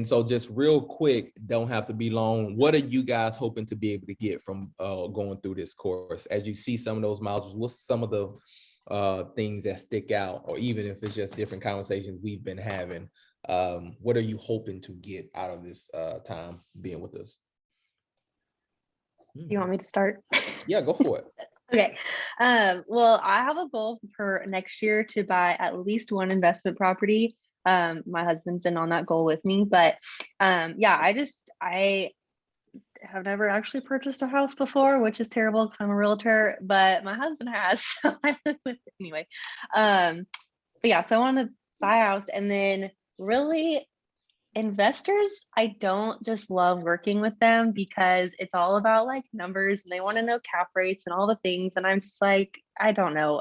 so just real quick, don't have to be long. What are you guys hoping to be able to get from going through this course? As you see some of those modules, what's some of the things that stick out, or even if it's just different conversations we've been having, what are you hoping to get out of this time being with us? You want me to start? Yeah, go for it. Okay. Well, I have a goal for next year to buy at least one investment property. My husband's in on that goal with me, but yeah, I have never actually purchased a house before, which is terrible because I'm a realtor, but my husband has, so I live with it anyway. But yeah, so I want to buy a house, and then really investors, I don't just love working with them because it's all about like numbers and they want to know cap rates and all the things. And I'm just like, I don't know.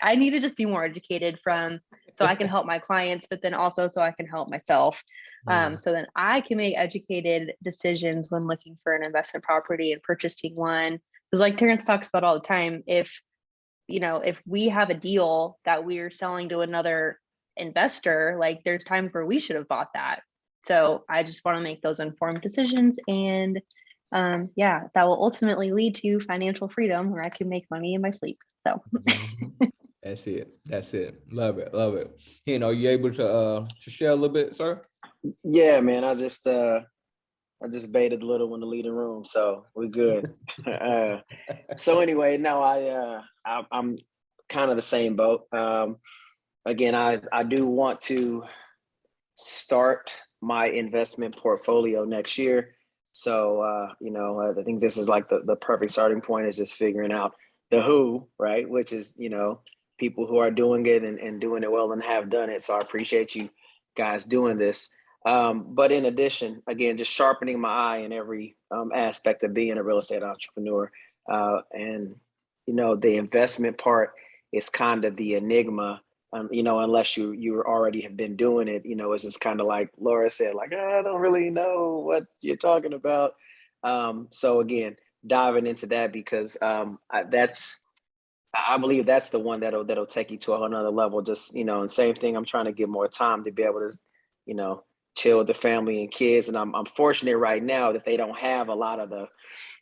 I need to just be more educated so I can help my clients, but then also so I can help myself. So then I can make educated decisions when looking for an investment property and purchasing one. Because like Terrence talks about all the time, if we have a deal that we're selling to another investor, like there's times where we should have bought that. So I just want to make those informed decisions, and yeah, that will ultimately lead to financial freedom where I can make money in my sleep. So That's it. Love it. You able to share a little bit, sir? Yeah, man. I just baited a little one to leave the room, so we're good. So anyway, no, I'm kind of the same boat. Again, I do want to start my investment portfolio next year. So, I think this is like the perfect starting point is just figuring out the who, right? Which is, people who are doing it and doing it well and have done it. So I appreciate you guys doing this. But in addition, again, just sharpening my eye in every aspect of being a real estate entrepreneur. And, the investment part is kind of the enigma. Unless you already have been doing it, it's just kind of like Laura said, like, I don't really know what you're talking about. So again, diving into that because I believe that's the one that'll take you to a whole nother level. Just, and same thing, I'm trying to get more time to be able to, chill with the family and kids. And I'm fortunate right now that they don't have a lot of the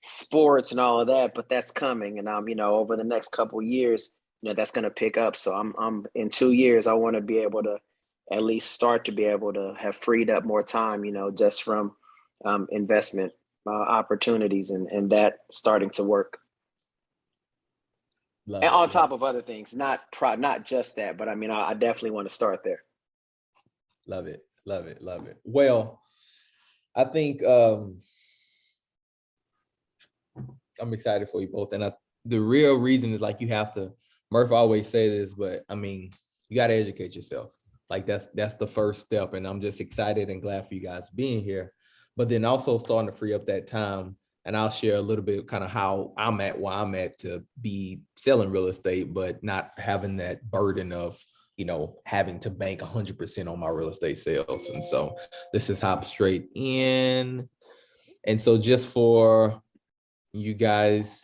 sports and all of that, but that's coming. And over the next couple of years, that's going to pick up. So I'm in 2 years, I want to be able to at least start to be able to have freed up more time, just from investment opportunities and that starting to work. And on top of other things, not just that, but I definitely want to start there. Love it. Well, I think I'm excited for you both. And the real reason is like you have to, Murph always say this, but you got to educate yourself. Like that's the first step. And I'm just excited and glad for you guys being here. But then also starting to free up that time. And I'll share a little bit kind of how I'm at where I'm at to be selling real estate, but not having that burden of, having to bank 100% on my real estate sales. And so this is hop straight in. And so just for you guys,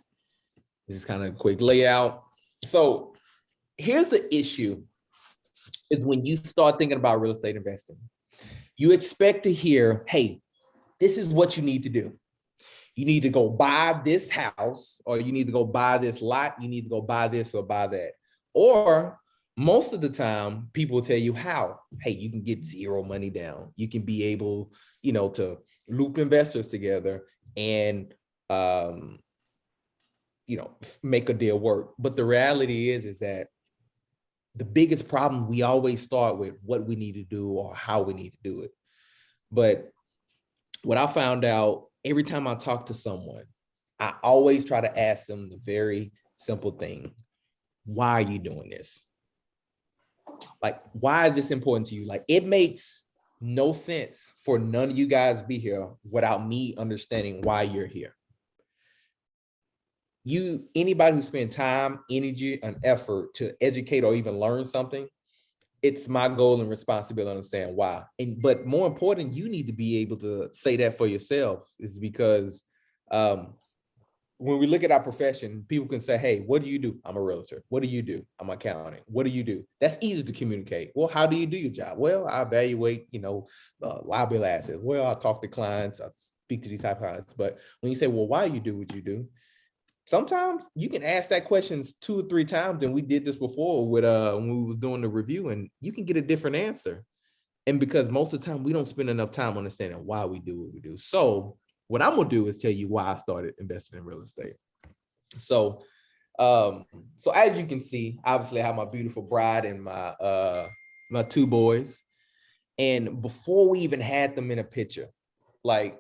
this is kind of a quick layout. So here's the issue is when you start thinking about real estate investing, you expect to hear, hey, this is what you need to do. You need to go buy this house, or you need to go buy this lot. You need to go buy this or buy that. Or most of the time, people will tell you how. Hey, you can get zero money down. You can be able, to loop investors together and, make a deal work. But the reality is that the biggest problem, we always start with what we need to do or how we need to do it. But what I found out every time I talk to someone, I always try to ask them the very simple thing. Why are you doing this? Like, why is this important to you? Like, it makes no sense for none of you guys to be here without me understanding why you're here. Anybody who spends time, energy, and effort to educate or even learn something, it's my goal and responsibility to understand why. But more important, you need to be able to say that for yourselves, is because when we look at our profession, people can say, hey, what do you do? I'm a realtor. What do you do? I'm an accountant. What do you do? That's easy to communicate. Well, how do you do your job? Well, I evaluate, liability assets. Well, I talk to clients, I speak to these type of clients. But when you say, well, why you do what you do? Sometimes you can ask that questions 2 or 3 times. And we did this before with when we was doing the review, and you can get a different answer. And because most of the time we don't spend enough time understanding why we do what we do. So what I'm gonna do is tell you why I started investing in real estate. So, so as you can see, obviously I have my beautiful bride and my 2 boys. And before we even had them in a picture, like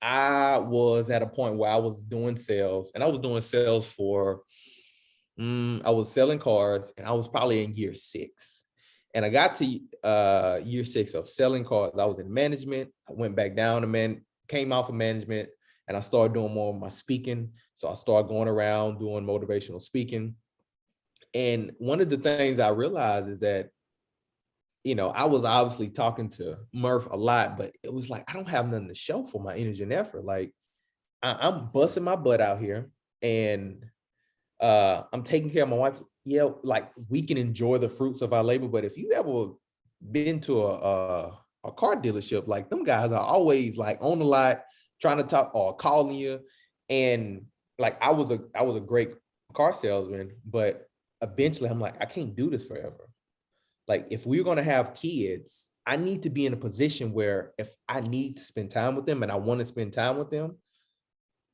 I was at a point where I was doing sales, and I was doing sales for, I was selling cards, and I was probably in year 6. And I got to year 6 of selling cards. I was in management. I went back down to came off of management, and I started doing more of my speaking. So I started going around doing motivational speaking. And one of the things I realized is that, I was obviously talking to Murph a lot, but it was like, I don't have nothing to show for my energy and effort. Like I'm busting my butt out here, and I'm taking care of my wife. Yeah, like we can enjoy the fruits of our labor, but if you ever been to a car dealership, like them guys are always like on the lot trying to talk or calling you. And like I was a great car salesman, but eventually I'm like, I can't do this forever. Like if we're gonna have kids, I need to be in a position where if I need to spend time with them and I want to spend time with them,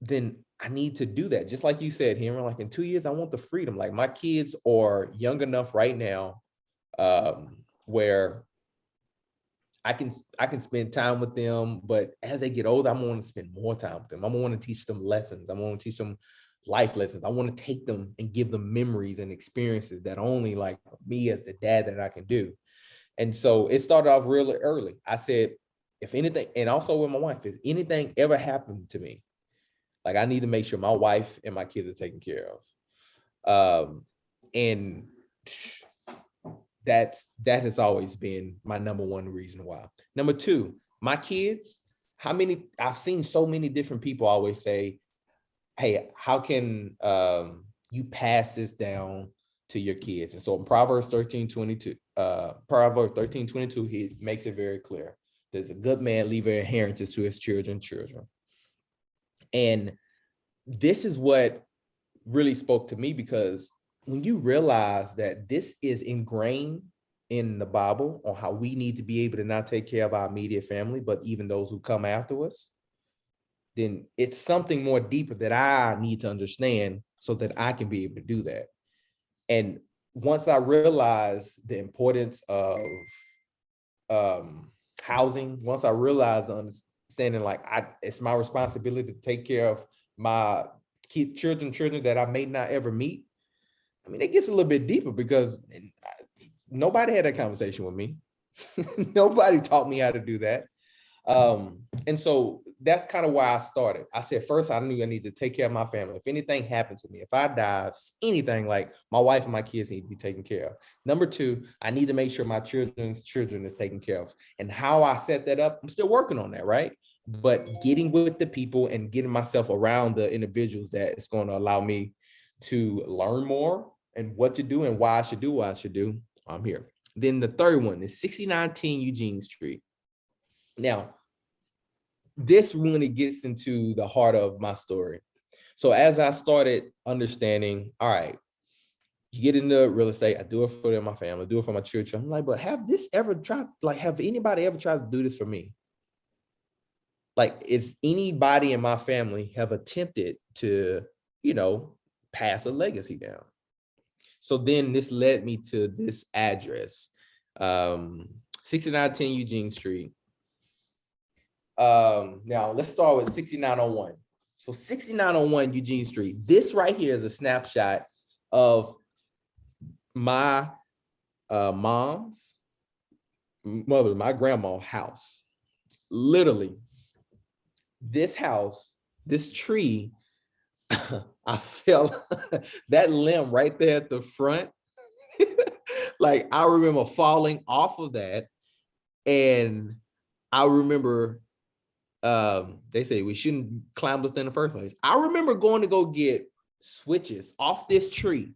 then I need to do that. Just like you said, Henry, like in 2 years, I want the freedom. Like my kids are young enough right now where I can spend time with them, but as they get older, I'm going to spend more time with them. I'm going to teach them lessons. I'm going to teach them life lessons. I want to take them and give them memories and experiences that only like me as the dad that I can do. And so it started off really early. I said, if anything, and also with my wife, if anything ever happened to me, like I need to make sure my wife and my kids are taken care of. And that has always been my number one reason why. Number 2, my kids, I've seen so many different people always say, hey, how can you pass this down to your kids? And so in Proverbs 13:22, he makes it very clear. There's a good man leave an inheritance to his children. And this is what really spoke to me, because when you realize that this is ingrained in the Bible on how we need to be able to not take care of our immediate family, but even those who come after us, then it's something more deeper that I need to understand so that I can be able to do that. And once I realized the importance of housing, once I realized understanding like it's my responsibility to take care of my children that I may not ever meet. I mean, it gets a little bit deeper because nobody had that conversation with me. Nobody taught me how to do that. And so that's kind of why I started. I said, first, I knew I need to take care of my family. If anything happens to me, if I die, anything, like my wife and my kids need to be taken care of. Number 2, I need to make sure my children's children is taken care of. And how I set that up, I'm still working on that, right? But getting with the people and getting myself around the individuals that is going to allow me to learn more and what to do and why I should do what I should do, I'm here. Then the third one is 6910 Eugene Street. Now, this really gets into the heart of my story. So as I started understanding, all right, you get into real estate, I do it for my family, do it for my church. I'm like, but have anybody ever tried to do this for me? Like, is anybody in my family have attempted to, pass a legacy down? So then this led me to this address, 6910 Eugene Street. Now let's start with 6901. So 6901 Eugene Street. This right here is a snapshot of my mom's mother, my grandma's house. Literally, this house, this tree, I fell that limb right there at the front. Like I remember falling off of that, and I remember they say we shouldn't climb up in the first place. I remember going to go get switches off this tree.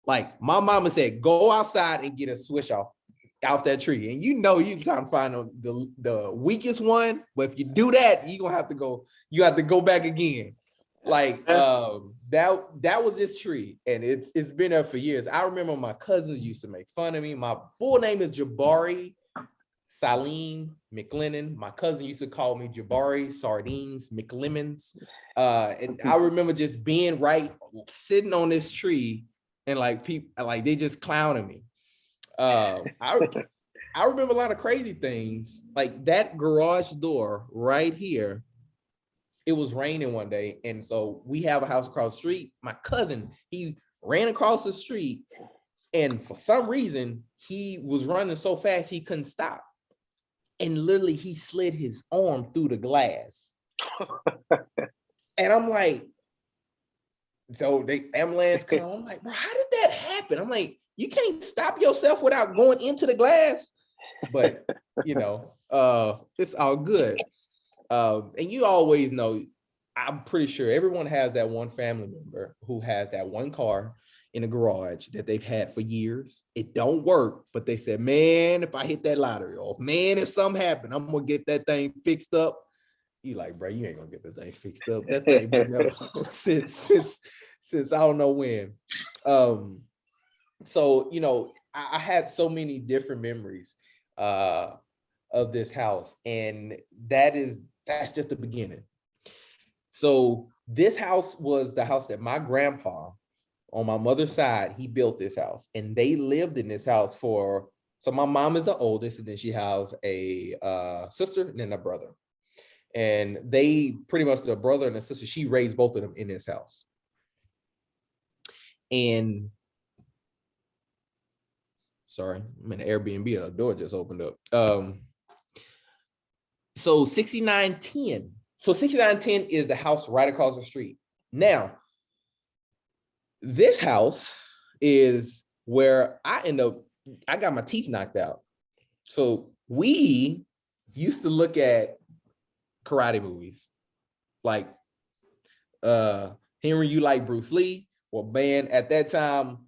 Like my mama said, go outside and get a switch off that tree. And you trying to find the weakest one, but if you do that, you have to go back again. Like that was this tree, and it's been there for years. I remember my cousins used to make fun of me. My full name is Jabari Salim McLennan. My cousin used to call me Jabari Sardines McLemmons. And I remember just being sitting on this tree, and like people, like they just clowning me. I remember a lot of crazy things, like that garage door right here. It was raining one day, and so we have a house across the street. My cousin, he ran across the street, and for some reason, he was running so fast he couldn't stop. And literally, he slid his arm through the glass. And I'm like, so the ambulance come. I'm like, bro, how did that happen? I'm like, you can't stop yourself without going into the glass. But it's all good. And you always know, I'm pretty sure everyone has that one family member who has that one car in a garage that they've had for years. It don't work, but they said, man, if I hit that lottery off, man, if something happened, I'm gonna get that thing fixed up. You like, bro, you ain't gonna get the thing fixed up. That thing been there since I don't know when. So I had so many different memories of this house, and that's just the beginning. So this house was the house that my grandpa on my mother's side, he built this house, and they lived in this house so my mom is the oldest, and then she has a sister and then a brother. And they pretty much, the brother and the sister, she raised both of them in this house. And sorry, I'm in an Airbnb and a door just opened up. So 6910. So 6910 is the house right across the street. Now, this house is where I got my teeth knocked out. So we used to look at karate movies. Like, Henry, you like Bruce Lee? Well, man, at that time,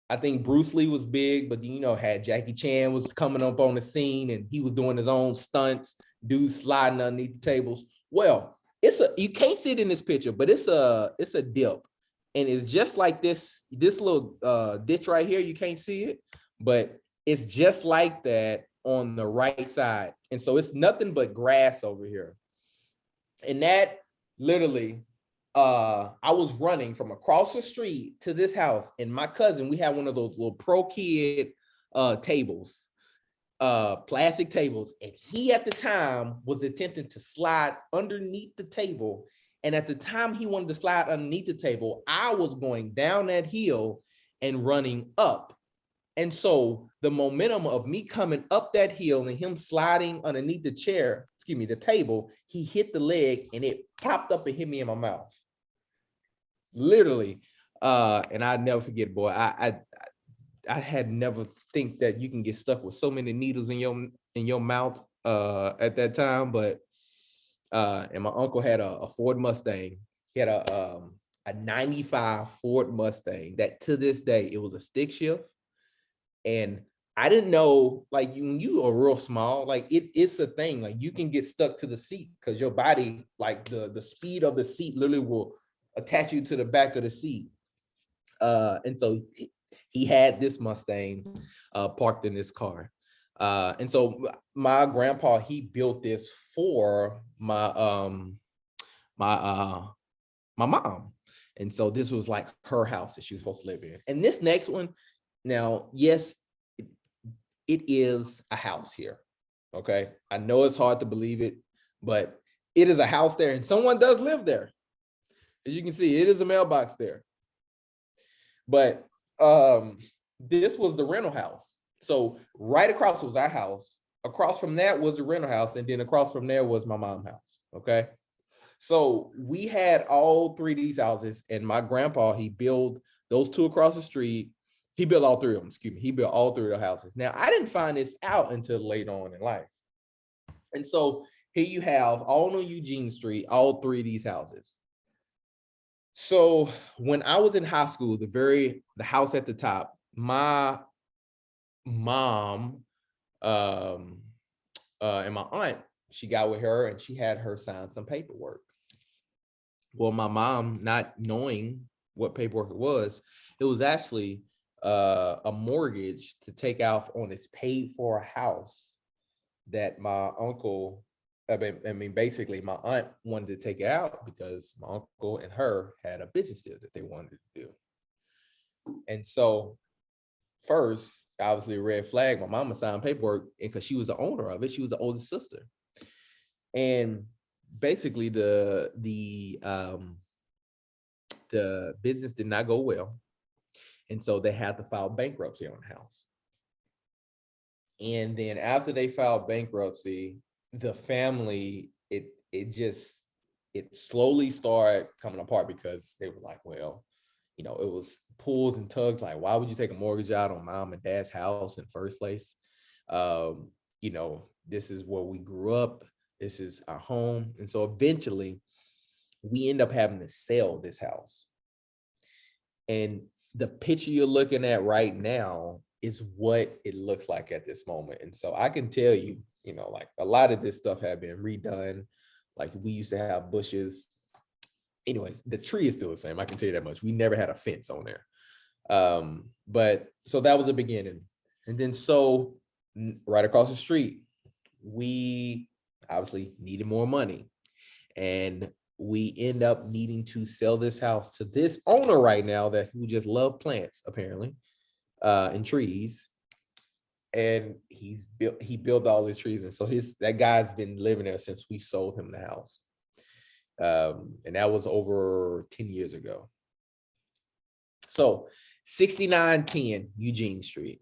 I think Bruce Lee was big, but had Jackie Chan was coming up on the scene, and he was doing his own stunts, dudes sliding underneath the tables. Well, you can't see it in this picture, but it's a dip. And it's just like this little ditch right here. You can't see it, but it's just like that on the right side. And so it's nothing but grass over here. And that literally, I was running from across the street to this house, and my cousin, we had one of those little Pro Kid tables, plastic tables, and he at the time was attempting to slide underneath the table. And at the time he wanted to slide underneath the table, I was going down that hill and running up. And so the momentum of me coming up that hill and him sliding underneath the table, he hit the leg and it popped up and hit me in my mouth. Literally. And I'd never forget, boy, I had never think that you can get stuck with so many needles in your mouth at that time. But and my uncle had a Ford Mustang. He had a 95 Ford Mustang that to this day, it was a stick shift. And I didn't know, like, when you are real small, like it's a thing, like you can get stuck to the seat because your body, like the speed of the seat literally will attach you to the back of the seat. And so he had this Mustang parked in this car. And so my grandpa, he built this for my mom. And so this was like her house that she was supposed to live in. And this next one, now, yes, it is a house here. Okay. I know it's hard to believe it, but it is a house there and someone does live there. As you can see, it is a mailbox there. But this was the rental house. So right across was our house. Across from that was the rental house. And then across from there was my mom's house. Okay. So we had all three of these houses, and my grandpa, he built those two across the street. He built all three of them, excuse me. He built all three of the houses. Now, I didn't find this out until later on in life. And so here you have all on Eugene Street, all three of these houses. So when I was in high school, the house at the top, my mom and my aunt, she got with her and she had her sign some paperwork. Well, my mom, not knowing what paperwork it was actually a mortgage to take out on this paid for house that my uncle, basically my aunt wanted to take it out because my uncle and her had a business deal that they wanted to do. And so first, obviously red flag, my mama signed paperwork, and because she was the owner of it, she was the oldest sister. And basically the business did not go well. And so they had to file bankruptcy on the house. And then after they filed bankruptcy, the family, it slowly started coming apart because they were like, well, you know, it was pulls and tugs. Like, why would you take a mortgage out on mom and dad's house in the first place? You know, this is where we grew up. This is our home. And so eventually we end up having to sell this house. And the picture you're looking at right now is what it looks like at this moment. And so I can tell you, you know, like a lot of this stuff had been redone. Like we used to have bushes. Anyways, the tree is still the same. I can tell you that much. We never had a fence on there. But so that was the beginning. And then so right across the street, we obviously needed more money. And we end up needing to sell this house to this owner right now who just love plants, apparently, and trees. And he built all these trees. And so that guy's been living there since we sold him the house. And that was over 10 years ago. So 6910 Eugene Street.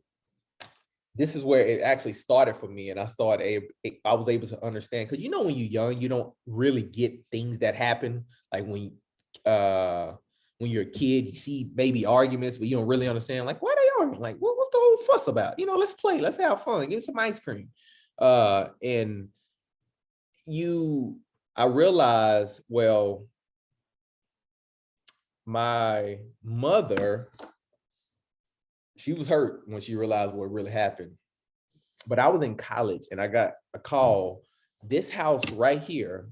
This is where it actually started for me. And I was able to understand, because you know, when you're young, you don't really get things that happen. Like when you're a kid, you see maybe arguments, but you don't really understand, like, why are they arguing? Like, what's the whole fuss about? You know, let's play, let's have fun, give some ice cream. And I realized, well, my mother, she was hurt when she realized what really happened. But I was in college and I got a call. This house right here,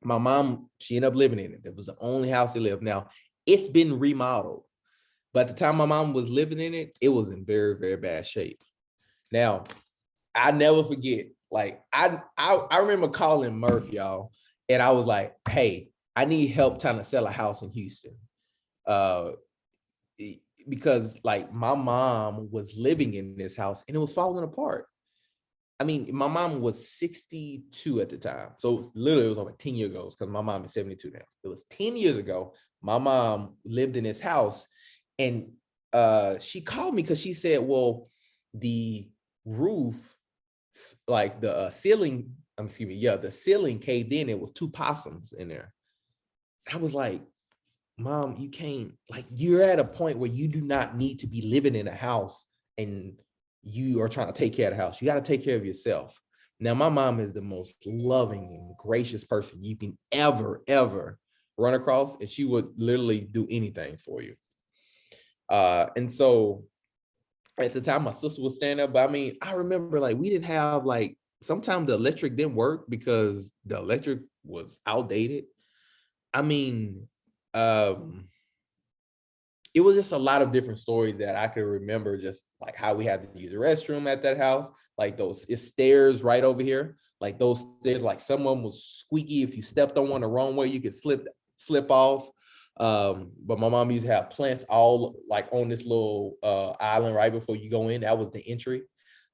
my mom, she ended up living in it. It was the only house they lived. Now, it's been remodeled. But at the time my mom was living in it, it was in very, very bad shape. Now, I never forget, like, I remember calling Murph, y'all, and I was like, hey, I need help trying to sell a house in Houston. Because like my mom was living in this house and it was falling apart. I mean, my mom was 62 at the time. So literally it was over 10 years ago, because my mom is 72 now. It was 10 years ago. My mom lived in this house, and she called me because she said, well, the roof, like the ceiling, the ceiling caved in. It was 2 possums in there. I was like, Mom, you can't, like, you're at a point where you do not need to be living in a house and you are trying to take care of the house. You got to take care of yourself. Now, my mom is the most loving and gracious person you can ever run across, and she would literally do anything for you. And so at the time, my sister was standing up, but I mean, I remember, like, we didn't have, like, sometimes the electric didn't work because the electric was outdated. I mean, it was just a lot of different stories that I could remember, just like how we had to use the restroom at that house, like those stairs right over here, like those stairs, like someone was squeaky. If you stepped on one the wrong way, you could slip off. But my mom used to have plants all like on this little island right before you go in. That was the entry.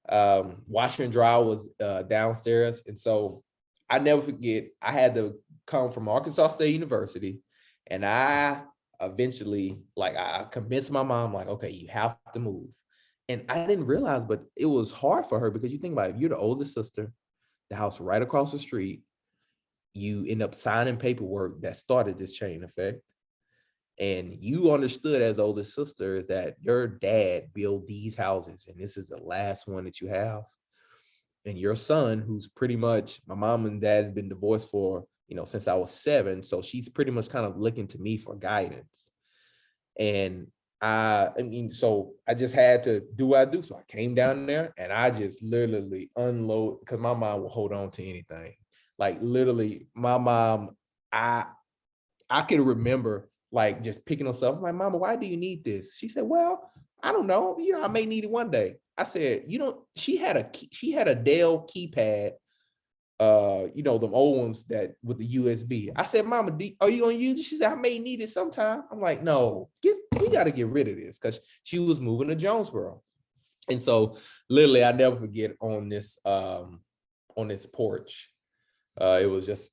Washer and dryer was downstairs. And so I never forget, I had to come from Arkansas State University, and I eventually, like, I convinced my mom, like, okay, you have to move. And I didn't realize, but it was hard for her, because you think about it, if you're the oldest sister, the house right across the street, you end up signing paperwork that started this chain effect. And you understood as oldest sister is that your dad built these houses and this is the last one that you have. and your son, who's pretty much, my mom and dad has been divorced for, since I was 7. So she's pretty much kind of looking to me for guidance. And so I just had to do what I do. So I came down there and I just literally unload, because my mom will hold on to anything. Like literally, my mom, I can remember like just picking up stuff. I'm like, Mama, why do you need this? She said, well, I don't know. I may need it one day. I said, she had a Dell keypad, them old ones that with the USB. I said, Mama, are you gonna use it? She said, I may need it sometime. I'm like, no, we got to get rid of this, because she was moving to Jonesboro. And so literally, I never forget on this porch, it was just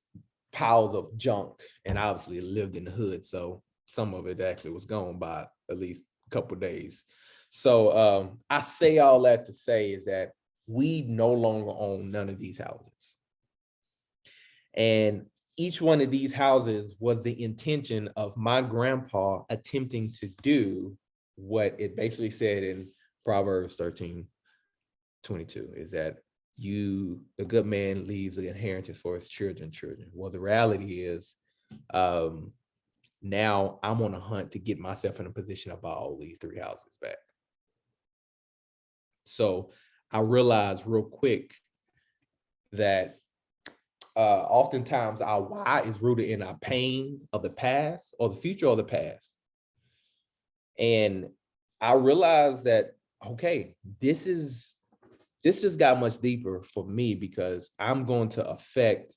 piles of junk, and obviously it lived in the hood, so some of it actually was gone by at least a couple of days. So I say all that to say is that we no longer own none of these houses. And each one of these houses was the intention of my grandpa attempting to do what it basically said in Proverbs 13:22, is that the good man leaves the inheritance for his children. Well, the reality is, now I'm on a hunt to get myself in a position to buy all these 3 houses back. So I realized real quick that oftentimes our why is rooted in our pain of the past or the future of the past. And I realized that, okay, this just got much deeper for me, because I'm going to affect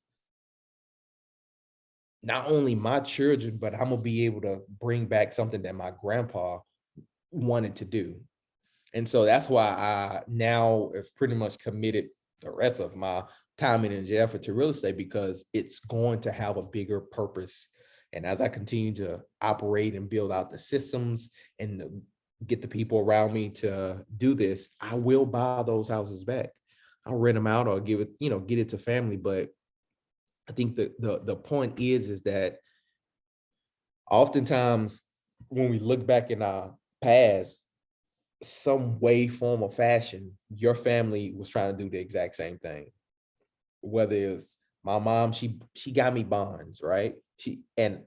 not only my children, but I'm gonna be able to bring back something that my grandpa wanted to do. And so that's why I now have pretty much committed the rest of my time and energy effort to real estate, because it's going to have a bigger purpose. And as I continue to operate and build out the systems and get the people around me to do this, I will buy those houses back. I'll rent them out or give it, get it to family. But I think the point is that oftentimes when we look back in our past, some way, form, or fashion, your family was trying to do the exact same thing. Whether it's my mom, she got me bonds, right? It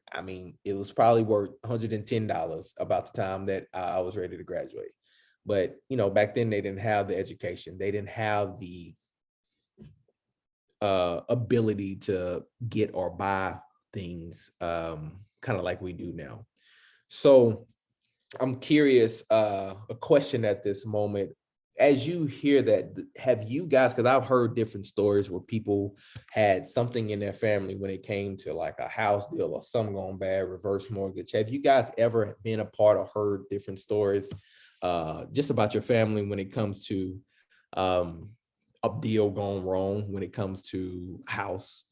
was probably worth $110 about the time that I was ready to graduate. But back then they didn't have the education, they didn't have the ability to get or buy things kind of like we do now. So I'm curious, a question at this moment, as you hear that, have you guys, because I've heard different stories where people had something in their family when it came to like a house deal or something going bad, reverse mortgage. Have you guys ever been a part or heard different stories just about your family when it comes to a deal gone wrong, when it comes to house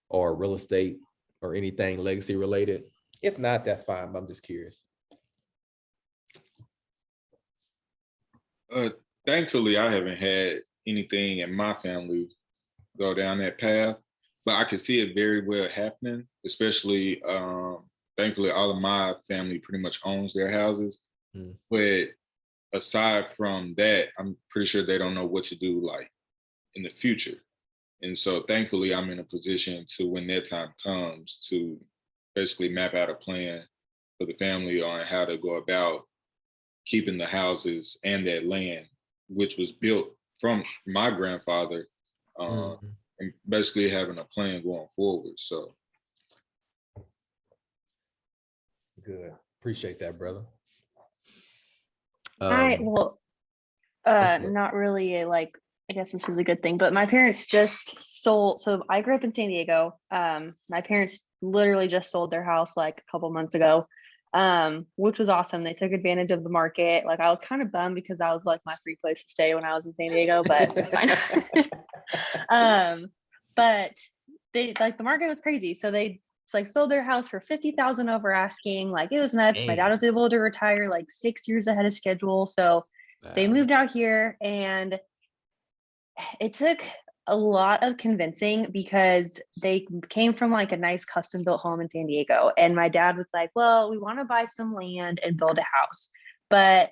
or real estate or anything legacy related? If not, that's fine, but I'm just curious. Thankfully, I haven't had anything in my family go down that path, but I could see it very well happening, especially, thankfully, all of my family pretty much owns their houses. But aside from that, I'm pretty sure they don't know what to do like in the future. And so thankfully, I'm in a position to, when that time comes, to basically map out a plan for the family on how to go about keeping the houses and that land, which was built from my grandfather, and basically having a plan going forward. So good. Appreciate that, brother. Not really like, I guess this is a good thing, but my parents just sold. So I grew up in San Diego. My parents literally just sold their house like a couple months ago, which was awesome. They took advantage of the market. Like I was kind of bummed because that was like my free place to stay when I was in San Diego, but it's fine. But they like, the market was crazy. So they like sold their house for $50,000 over asking. Like it was nuts. My dad was able to retire like 6 years ahead of schedule. So they moved out here, and it took a lot of convincing because they came from like a nice custom built home in San Diego. And my dad was like, well, we want to buy some land and build a house, but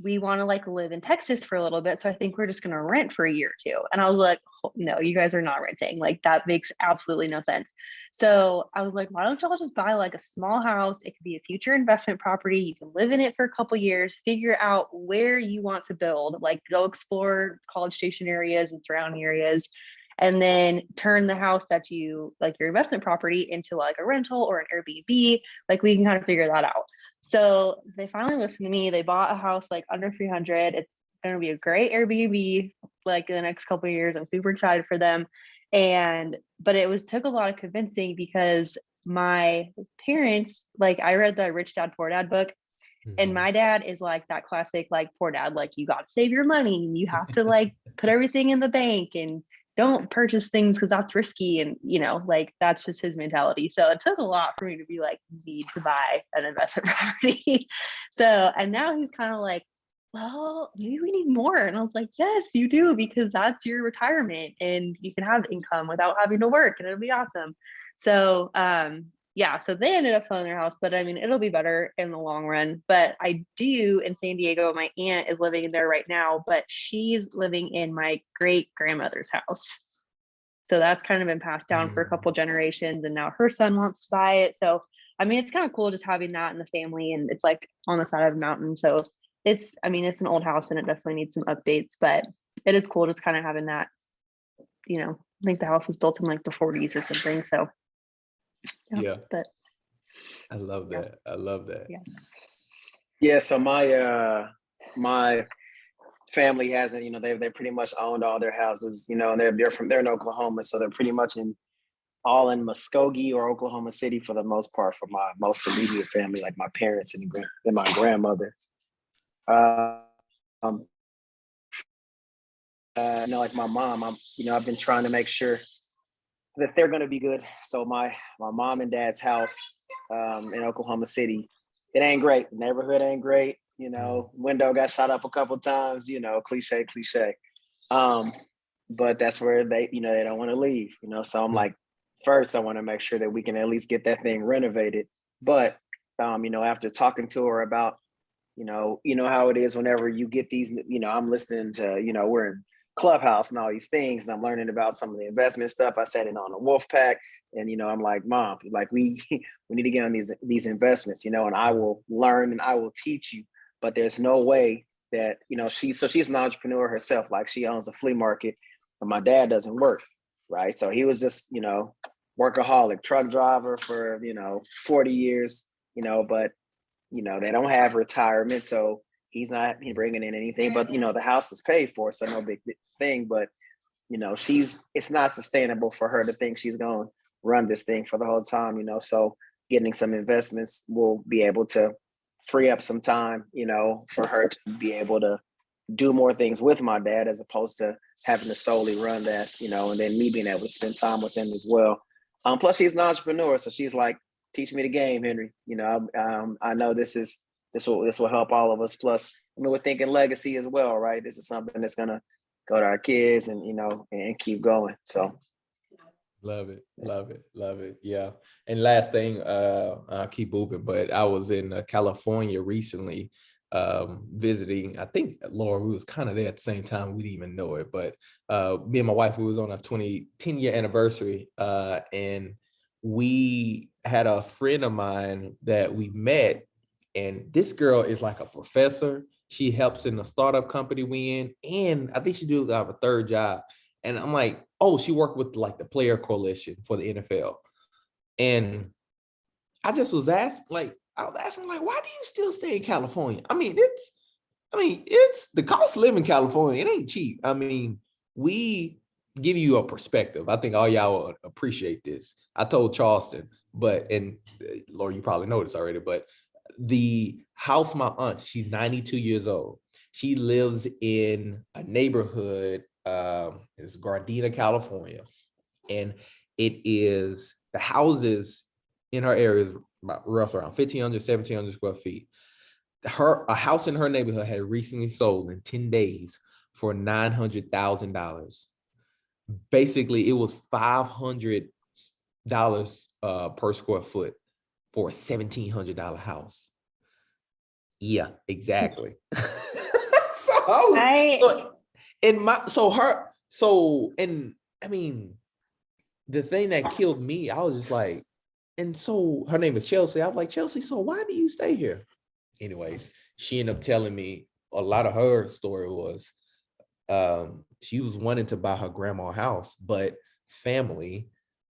we want to like live in Texas for a little bit. So I think we're just going to rent for a year or two. And I was like, oh, no, you guys are not renting. Like that makes absolutely no sense. So I was like, why don't y'all just buy like a small house? It could be a future investment property. You can live in it for a couple years, figure out where you want to build, like go explore College Station areas and surrounding areas, and then turn the house that you like your investment property into like a rental or an Airbnb. Like we can kind of figure that out. So they finally listened to me. They bought a house like under 300. It's going to be a great Airbnb like in the next couple of years. I'm super excited for them. But it took a lot of convincing because my parents, like I read the Rich Dad Poor Dad book, and my dad is like that classic, like poor dad, like you got to save your money and you have to like put everything in the bank and don't purchase things because that's risky. And, like that's just his mentality. So it took a lot for me to be like, need to buy an investment property. And now he's kind of like, well, maybe we need more. And I was like, yes, you do, because that's your retirement and you can have income without having to work and it'll be awesome. So, yeah, so they ended up selling their house, but I mean, it'll be better in the long run. But I do in San Diego, my aunt is living in there right now, but she's living in my great grandmother's house. So that's kind of been passed down for a couple generations, and now her son wants to buy it. So, I mean, it's kind of cool just having that in the family, and it's like on the side of a mountain. So it's an old house and it definitely needs some updates, but it is cool just kind of having that, I think the house was built in like the 40s or something. So Yeah. But I love that. I love that. Yeah. Yeah. So my family hasn't, they pretty much owned all their houses, and they're in Oklahoma. So they're pretty much all in Muskogee or Oklahoma City for the most part for my most immediate family, like my parents and my grandmother. Like my mom, I've been trying to make sure that they're going to be good. So my mom and dad's house in Oklahoma City, it ain't great. The neighborhood ain't great. Window got shot up a couple times. Cliche. But that's where they don't want to leave. So I'm like, first, I want to make sure that we can at least get that thing renovated. But after talking to her about, how it is whenever you get these, I'm listening to, we're in Clubhouse and all these things, and I'm learning about some of the investment stuff. I sat in on a Wolf Pack, and I'm like, Mom, like we need to get on these investments, and I will learn and I will teach you. But there's no way that she's an entrepreneur herself. Like she owns a flea market, and my dad doesn't work, right? So he was just workaholic, truck driver for 40 years, but they don't have retirement, so he's not bringing in anything. But the house is paid for, so no big thing. But it's not sustainable for her to think she's going to run this thing for the whole time. So getting some investments will be able to free up some time, for her to be able to do more things with my dad as opposed to having to solely run that, and then me being able to spend time with him as well. Plus she's an entrepreneur, so she's like, teach me the game, Henry. I know this will help all of us. Plus, we're thinking legacy as well, right? This is something that's gonna go to our kids and and keep going. So love it. Yeah. And last thing, I'll keep moving, but I was in California recently, visiting. I think Laura, we was kind of there at the same time. We didn't even know it, but me and my wife, we was on a 10-year anniversary, and we had a friend of mine that we met, and this girl is like a professor. She helps in the startup company we in, and I think she do have a third job. And I'm like, oh, she worked with like the player coalition for the NFL. And I just was asking, like, why do you still stay in California? I mean, it's the cost of living in California. It ain't cheap. I mean, we give you a perspective. I think all y'all will appreciate this. I told Charleston, and Laura, you probably know this already, but the house, my aunt, she's 92 years old. She lives in a neighborhood, it's Gardena, California. And the houses in her area is about roughly around 1,500, 1,700 square feet. A house in her neighborhood had recently sold in 10 days for $900,000. Basically, it was $500 per square foot for a $1,700 house. Yeah, exactly. I mean, the thing that killed me, I was just like, and so her name is Chelsea. I was like, Chelsea, so why do you stay here? Anyways, she ended up telling me a lot of her story was she was wanting to buy her grandma a house, but family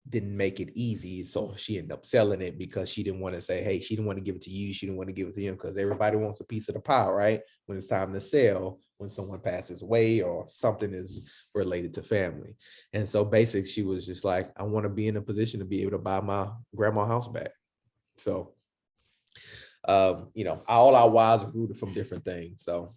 didn't make it easy. So she ended up selling it because she didn't want to say, hey, she didn't want to give it to you. She didn't want to give it to him because everybody wants a piece of the pie, right? When it's time to sell, when someone passes away or something is related to family. And so basically she was just like, I want to be in a position to be able to buy my grandma house back. So, all our wives are rooted from different things. So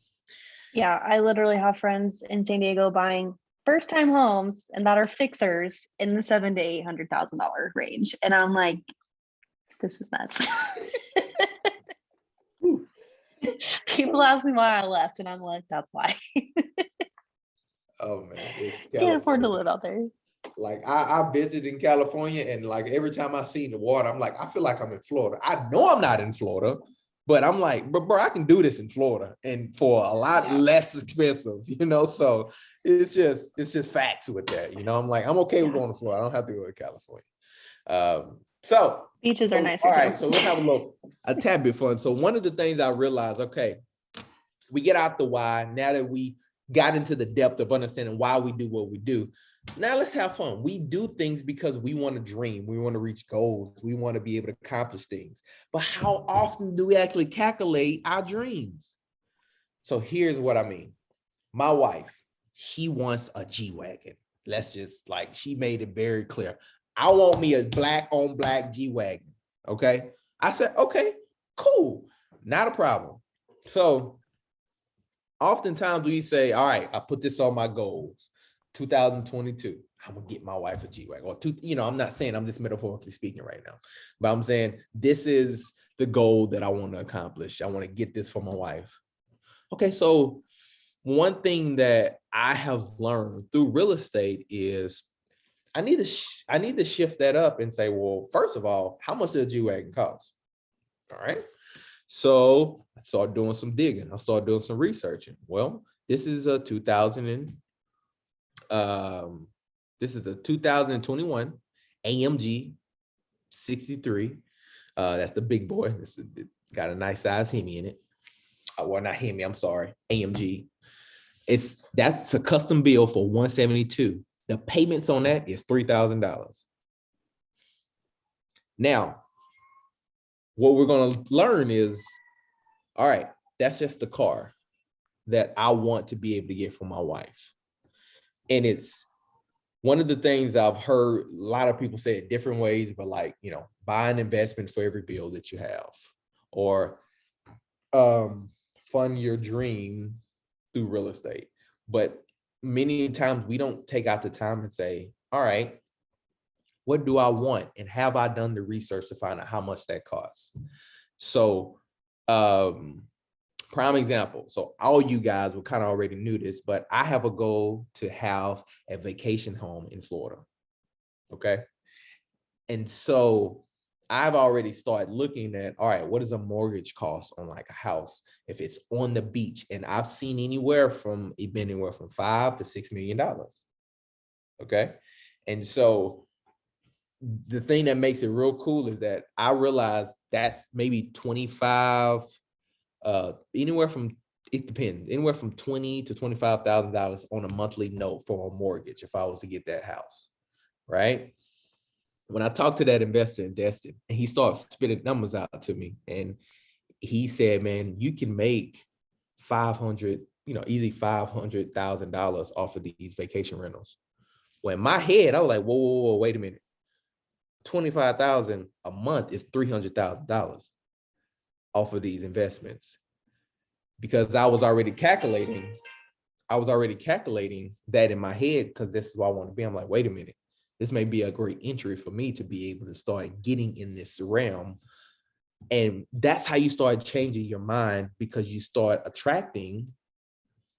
Yeah, I literally have friends in San Diego buying first time homes and that are fixers in the $700,000 to $800,000 range. And I'm like, this is nuts. People ask me why I left, and I'm like, that's why. oh man, it's Can't afford to California. live out there. Like I visited in California, and like every time I see the water, I'm like, I feel like I'm in Florida. I know I'm not in Florida, but I'm like, but bro, I can do this in Florida and for a lot less expensive, So it's just facts with that, I'm like, I'm okay with going to Florida. I don't have to go to California. Beaches are nicer all right, too. so we'll have a tad bit fun. So one of the things I realized, okay, we get out the why. Now that we got into the depth of understanding why we do what we do, now let's have fun. We do things because we want to dream. We want to reach goals. We want to be able to accomplish things. But how often do we actually calculate our dreams? So here's what I mean. My wife, she wants a G-Wagon. Let's just she made it very clear. I want me a black on black G-Wagon. Okay. I said, okay, cool. Not a problem. So oftentimes we say, all right, I put this on my goals. 2022, I'm gonna get my wife a G-Wagon. Or I'm not saying, I'm just metaphorically speaking right now, but I'm saying this is the goal that I want to accomplish. I want to get this for my wife. Okay, so one thing that I have learned through real estate is I need to shift that up and say, well, first of all, how much does a G-Wagon cost? All right. So I started doing some digging. I started doing some researching. Well, this is a 2021 AMG 63. That's the big boy. Got a nice size Hemi in it. Well, not Hemi, I'm sorry, AMG. That's a custom build for 172. The payments on that is $3,000. Now, what we're going to learn is, all right, that's just the car that I want to be able to get for my wife. And it's one of the things I've heard a lot of people say it different ways, but buy an investment for every bill that you have, or fund your dream through real estate. But many times we don't take out the time and say, all right, what do I want? And have I done the research to find out how much that costs? So prime example. So all you guys will kind of already knew this, but I have a goal to have a vacation home in Florida. Okay. And so I've already started looking at, all right, what is a mortgage cost on a house if it's on the beach? And I've seen anywhere from $5 to $6 million. Okay. And so the thing that makes it real cool is that I realized that's maybe 25, anywhere from $20,000 to $25,000 on a monthly note for a mortgage if I was to get that house, right? When I talked to that investor in Destin, and he started spitting numbers out to me, and he said, man, you can make easy $500,000 off of these vacation rentals. Well, in my head, I was like, whoa, wait a minute. 25,000 a month is $300,000 off of these investments, because I was already calculating that in my head, because this is what I want to be. I'm like, wait a minute, this may be a great entry for me to be able to start getting in this realm. And that's how you start changing your mind, because you start attracting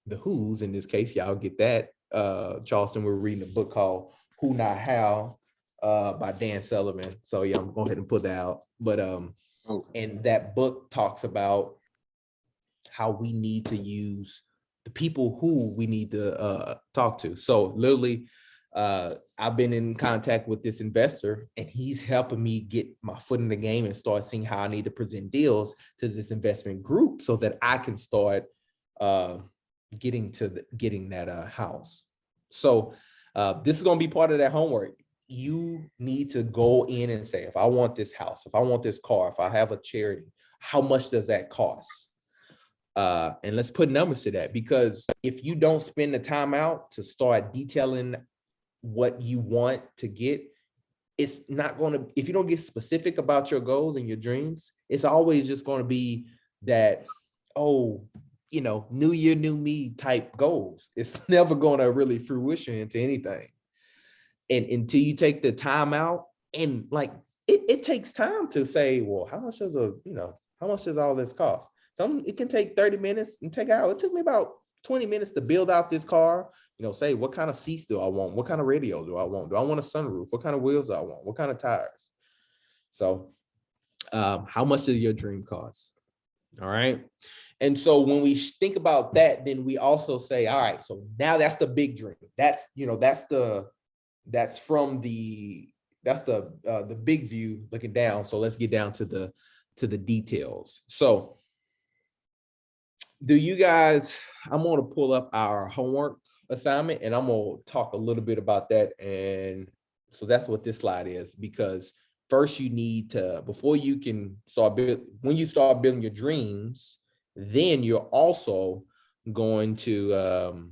the who's. In this case, y'all get that. Charleston, we're reading a book called Who Not How by Dan Sullivan. So yeah, I'm going to go ahead and put that out. But and that book talks about how we need to use the people who we need to talk to. So literally, I've been in contact with this investor, and he's helping me get my foot in the game and start seeing how I need to present deals to this investment group so that I can start getting that house. So this is going to be part of that homework. You need to go in and say, if I want this house, if I want this car, if I have a charity, how much does that cost? And let's put numbers to that, because if you don't spend the time out to start detailing what you want to get, it's not going to, if you don't get specific about your goals and your dreams, it's always just going to be that, oh, new year, new me type goals. It's never going to really fruition into anything. And until you take the time out, and like, it takes time to say, well, how much does all this cost? It can take 30 minutes and take out. It took me about 20 minutes to build out this car. Say, what kind of seats do I want? What kind of radio do I want? Do I want a sunroof? What kind of wheels do I want? What kind of tires? So how much does your dream cost? All right. And so when we think about that, then we also say, all right, so now that's the big dream. That's the big view looking down. So let's get down to the details. So do you guys, I'm going to pull up our homework assignment, and I'm going to talk a little bit about that. And so that's what this slide is, because first you need to, before you can start when you start building your dreams, then you're also going to,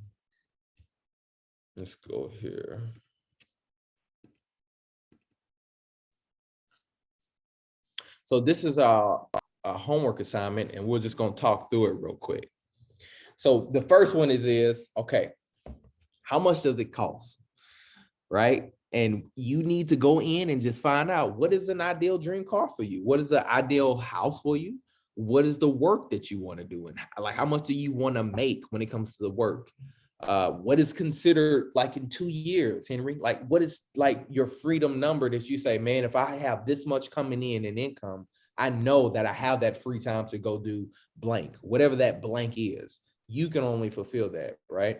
let's go here. So this is our homework assignment, and we're just going to talk through it real quick. So the first one is okay, how much does it cost, right? And you need to go in and just find out, what is an ideal dream car for you? What is the ideal house for you? What is the work that you want to do? And like, how much do you want to make when it comes to the work? What is considered like in 2 years, Henry? Like, what is like your freedom number that you say, man, if I have this much coming in income, I know that I have that free time to go do blank, whatever that blank is. You can only fulfill that, right?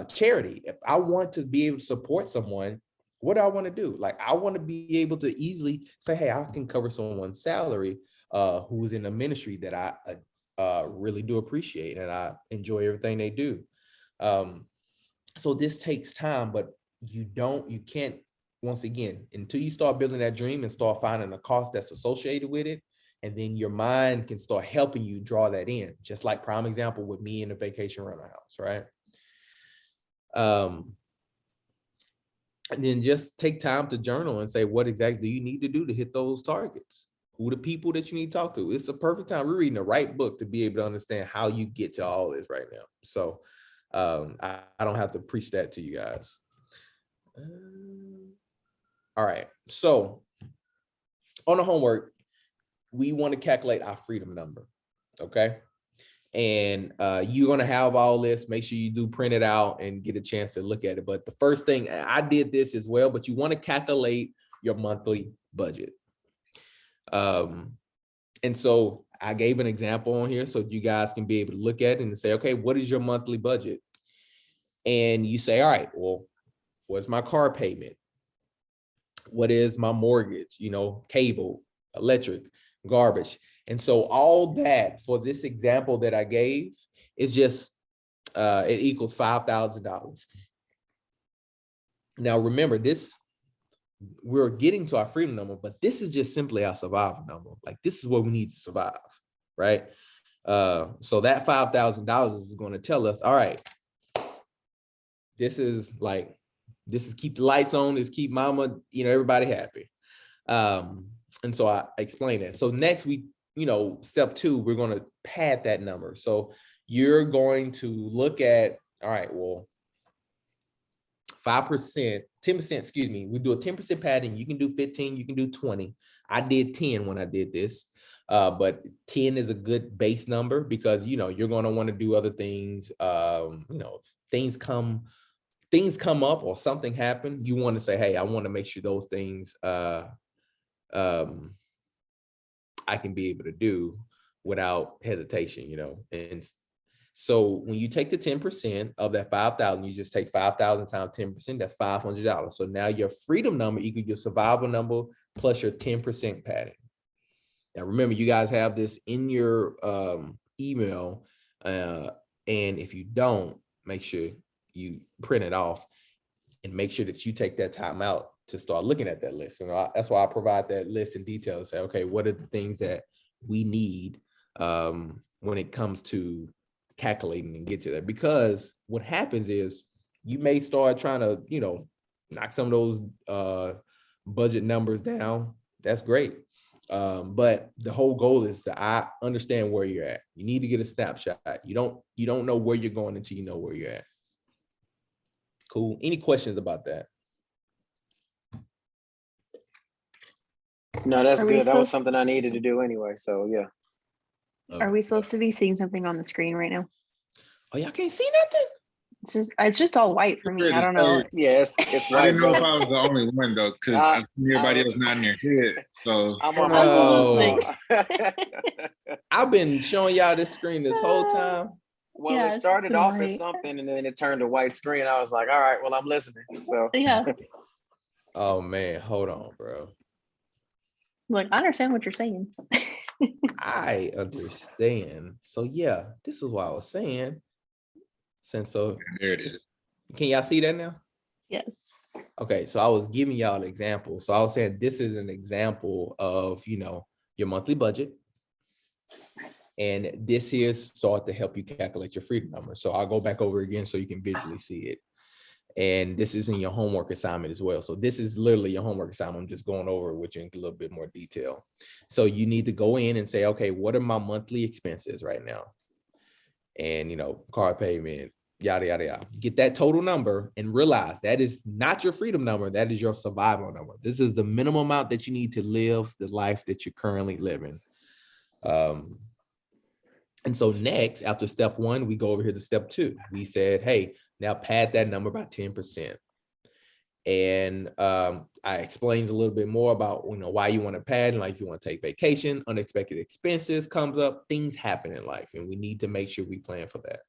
Charity. If I want to be able to support someone, what do I want to do? Like, I want to be able to easily say, hey, I can cover someone's salary who's in a ministry that I really do appreciate, and I enjoy everything they do. So this takes time, but you can't, once again, until you start building that dream and start finding a cost that's associated with it, and then your mind can start helping you draw that in, just like prime example with me in the vacation rental house, right? And then just take time to journal and say, what exactly do you need to do to hit those targets? Who are the people that you need to talk to? It's a perfect time. We're reading the right book to be able to understand how you get to all this right now. So I don't have to preach that to you guys. All right. So on the homework, we want to calculate our freedom number. Okay. And you're going to have all this. Make sure you do print it out and get a chance to look at it. But the first thing, I did this as well, but you want to calculate your monthly budget. And so I gave an example on here so you guys can be able to look at it and say, okay, what is your monthly budget? And you say, all right, well, what's my car payment? What is my mortgage? Cable, electric, garbage. And so all that for this example that I gave is just, it equals $5,000. Now, remember this, we're getting to our freedom number, but this is just simply our survival number. Like, this is what we need to survive, right? So that $5,000 is going to tell us, all right, this is keep the lights on, this keep mama, everybody happy. And so I explained that. So next we, step 2, we're going to pad that number. So you're going to look at, all right, well, 5%, 10%, excuse me. We do a 10% padding. You can do 15, you can do 20. I did 10 when I did this. But 10 is a good base number because, you're going to want to do other things. Things come up or something happened. You want to say, hey, I want to make sure those things I can be able to do without hesitation, and So when you take the 10% of that 5,000, you just take 5,000 times 10%, that's $500. So now your freedom number equals your survival number plus your 10% padding. Now, remember, you guys have this in your email. And if you don't, make sure you print it off and make sure that you take that time out to start looking at that list. And that's why I provide that list in detail and say, okay, what are the things that we need when it comes to calculating and get to that? Because what happens is you may start trying to, knock some of those budget numbers down. That's great. But the whole goal is to I understand where you're at. You need to get a snapshot. You don't know where you're going until you know where you're at. Cool. Any questions about that? No, that's Are we good. That was supposed- something I needed to do anyway. So yeah. Are we supposed to be seeing something on the screen right now? Oh, y'all can't see nothing? It's just all white for me. I don't know. Yeah, it's I white. didn't know if Bro. I was the only one though, because I see everybody else nodding their head. So I'm on Bro. my I've been showing y'all this screen this whole time. Well, Yeah, it it's started too off white. as something and then it turned to white screen. I was like, all right, well, I'm listening. So Yeah. Oh man, hold on, bro. Look, I understand what you're saying. I understand. So yeah, this is what I was saying. So there it is. can y'all see that now? Yes. Okay, so I was giving y'all an example. So I was saying this is an example of, your monthly budget. And this here start to help you calculate your freedom number. So I'll go back over again so you can visually see it. And this is in your homework assignment as well. So this is literally your homework assignment. I'm just going over it with you in a little bit more detail. So you need to go in and say, okay, what are my monthly expenses right now? And, car payment, yada, yada, yada. Get that total number and realize that is not your freedom number. That is your survival number. This is the minimum amount that you need to live the life that you're currently living. And so next, after step one, we go over here to step two. We said, hey, now pad that number by 10%. And I explained a little bit more about, why you want to pad, and like you want to take vacation, unexpected expenses comes up, things happen in life, and we need to make sure we plan for that.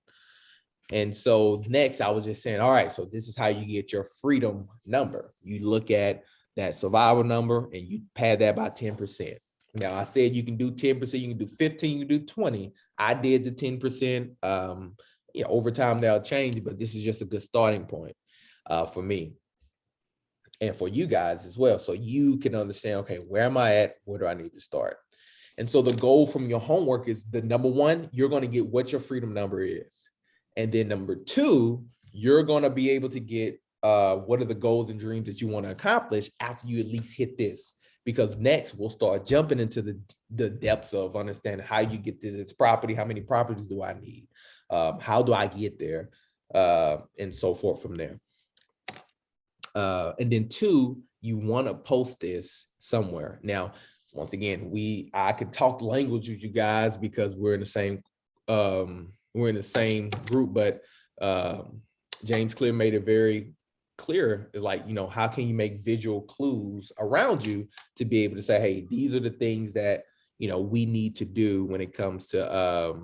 And so next, I was just saying, all right, so this is how you get your freedom number. You look at that survival number and you pad that by 10%. Now, I said you can do 10%, you can do 15, you can do 20. I did the 10%. Over time they'll change, but this is just a good starting point for me and for you guys as well. So you can understand, okay, where am I at? Where do I need to start? And so the goal from your homework is the number one, you're going to get what your freedom number is. And then number two, you're going to be able to get what are the goals and dreams that you want to accomplish after you at least hit this. Because next we'll start jumping into the depths of understanding how you get to this property, how many properties do I need, how do I get there, and so forth from there. And then two, you want to post this somewhere. Now, once again, I could talk language with you guys because we're in the same group, but James Clear made it very clear, like, how can you make visual clues around you to be able to say, hey, these are the things that, we need to do when it comes to,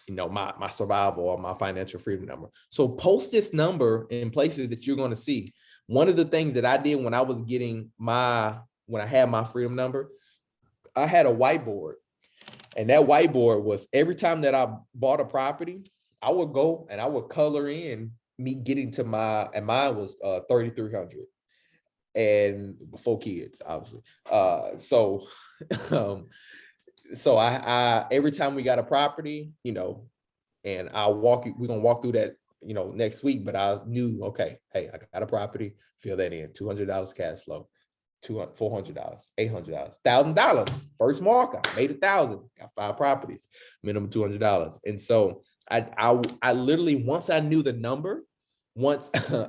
my survival or my financial freedom number. So post this number in places that you're going to see. One of the things that I did when I was getting when I had my freedom number, I had a whiteboard, and that whiteboard was every time that I bought a property, I would go and I would color in me getting to and mine was 3,300 and 4 kids, obviously. So I every time we got a property, and we're gonna walk through that, next week, but I knew, okay, hey, I got a property, fill that in, $200 cash flow, $400, $800, $1,000. First mark, I made 1,000, got 5 properties, minimum $200. And so I literally, once I knew the number,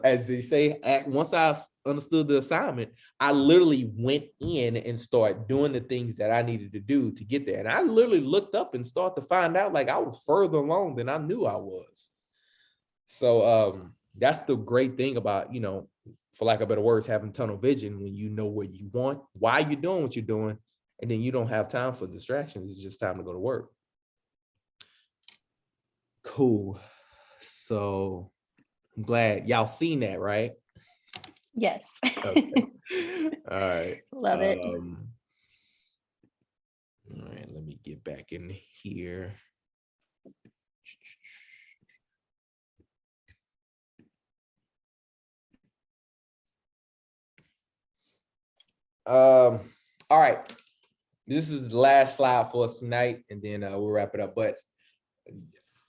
as they say, once I understood the assignment, I literally went in and started doing the things that I needed to do to get there. And I literally looked up and started to find out like I was further along than I knew I was. So that's the great thing about, for lack of better words, having tunnel vision, when you know what you want, why you're doing what you're doing, and then you don't have time for distractions. It's just time to go to work. Cool. So I'm glad y'all seen that, right? Yes. Okay. All right. Love it. All right, let me get back in here. All right. This is the last slide for us tonight, and then we'll wrap it up. But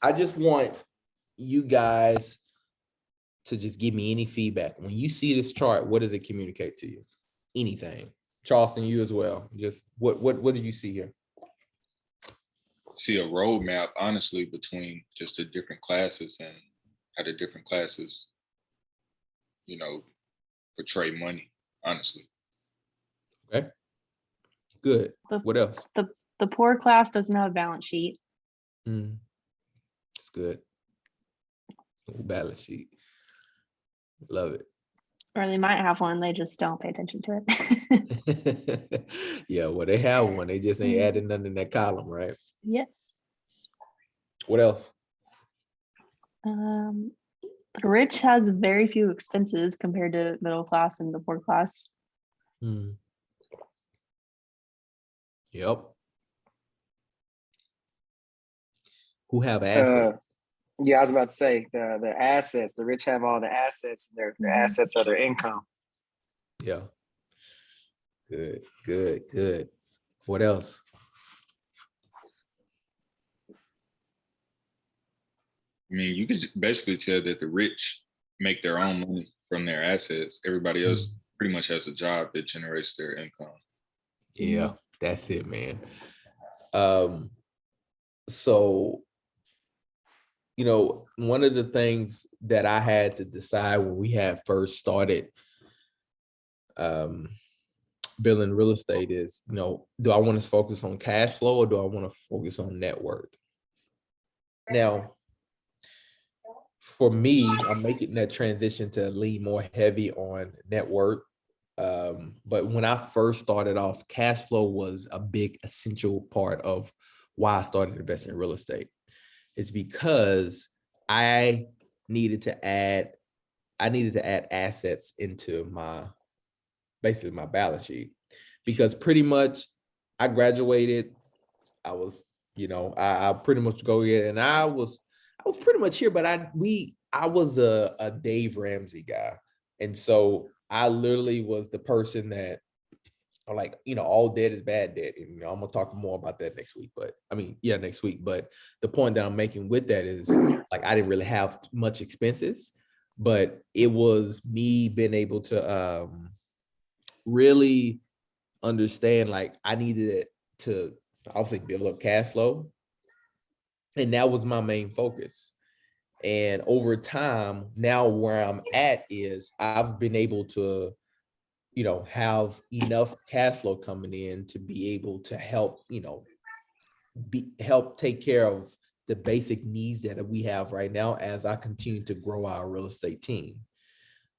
I just want you guys to just give me any feedback. When you see this chart, what does it communicate to you? Anything. Charleston, you as well. Just what did you see here? See a roadmap, honestly, between just the different classes and how the different classes, you know, portray money, honestly. Okay. Good. The- What else? The poor class doesn't have a balance sheet. It's good. Balance sheet. Love it. Or they might have one, they just don't pay attention to it. Yeah, well, they have one. They just ain't adding nothing in that column, right? Yes. What else? The rich has very few expenses compared to middle class and the poor class. Yep. Who have assets? Yeah, I was about to say the assets. The rich have all the assets. Their assets are their income. Yeah. Good. What else? I mean, you could basically tell that the rich make their own money from their assets. Everybody else pretty much has a job that generates their income. Yeah, that's it, man. So, you know, one of the things that I had to decide when we had first started building real estate is, you know, do I want to focus on cash flow or do I want to focus on net worth? Now, for me, I'm making that transition to lean more heavy on net worth. But when I first started off, cash flow was a big essential part of why I started investing in real estate. It's because I needed to add assets into basically my balance sheet, because pretty much I graduated. I was, I pretty much go here, and I was pretty much here, but I was a Dave Ramsey guy. And so I literally was the person that, like, all debt is bad debt. And, I'm gonna talk more about that next week, next week. But the point that I'm making with that is, like, I didn't really have much expenses, but it was me being able to really understand, like, I needed to obviously build up cash flow. And that was my main focus. And over time, now where I'm at is I've been able to, have enough cash flow coming in to be able to help, help take care of the basic needs that we have right now as I continue to grow our real estate team.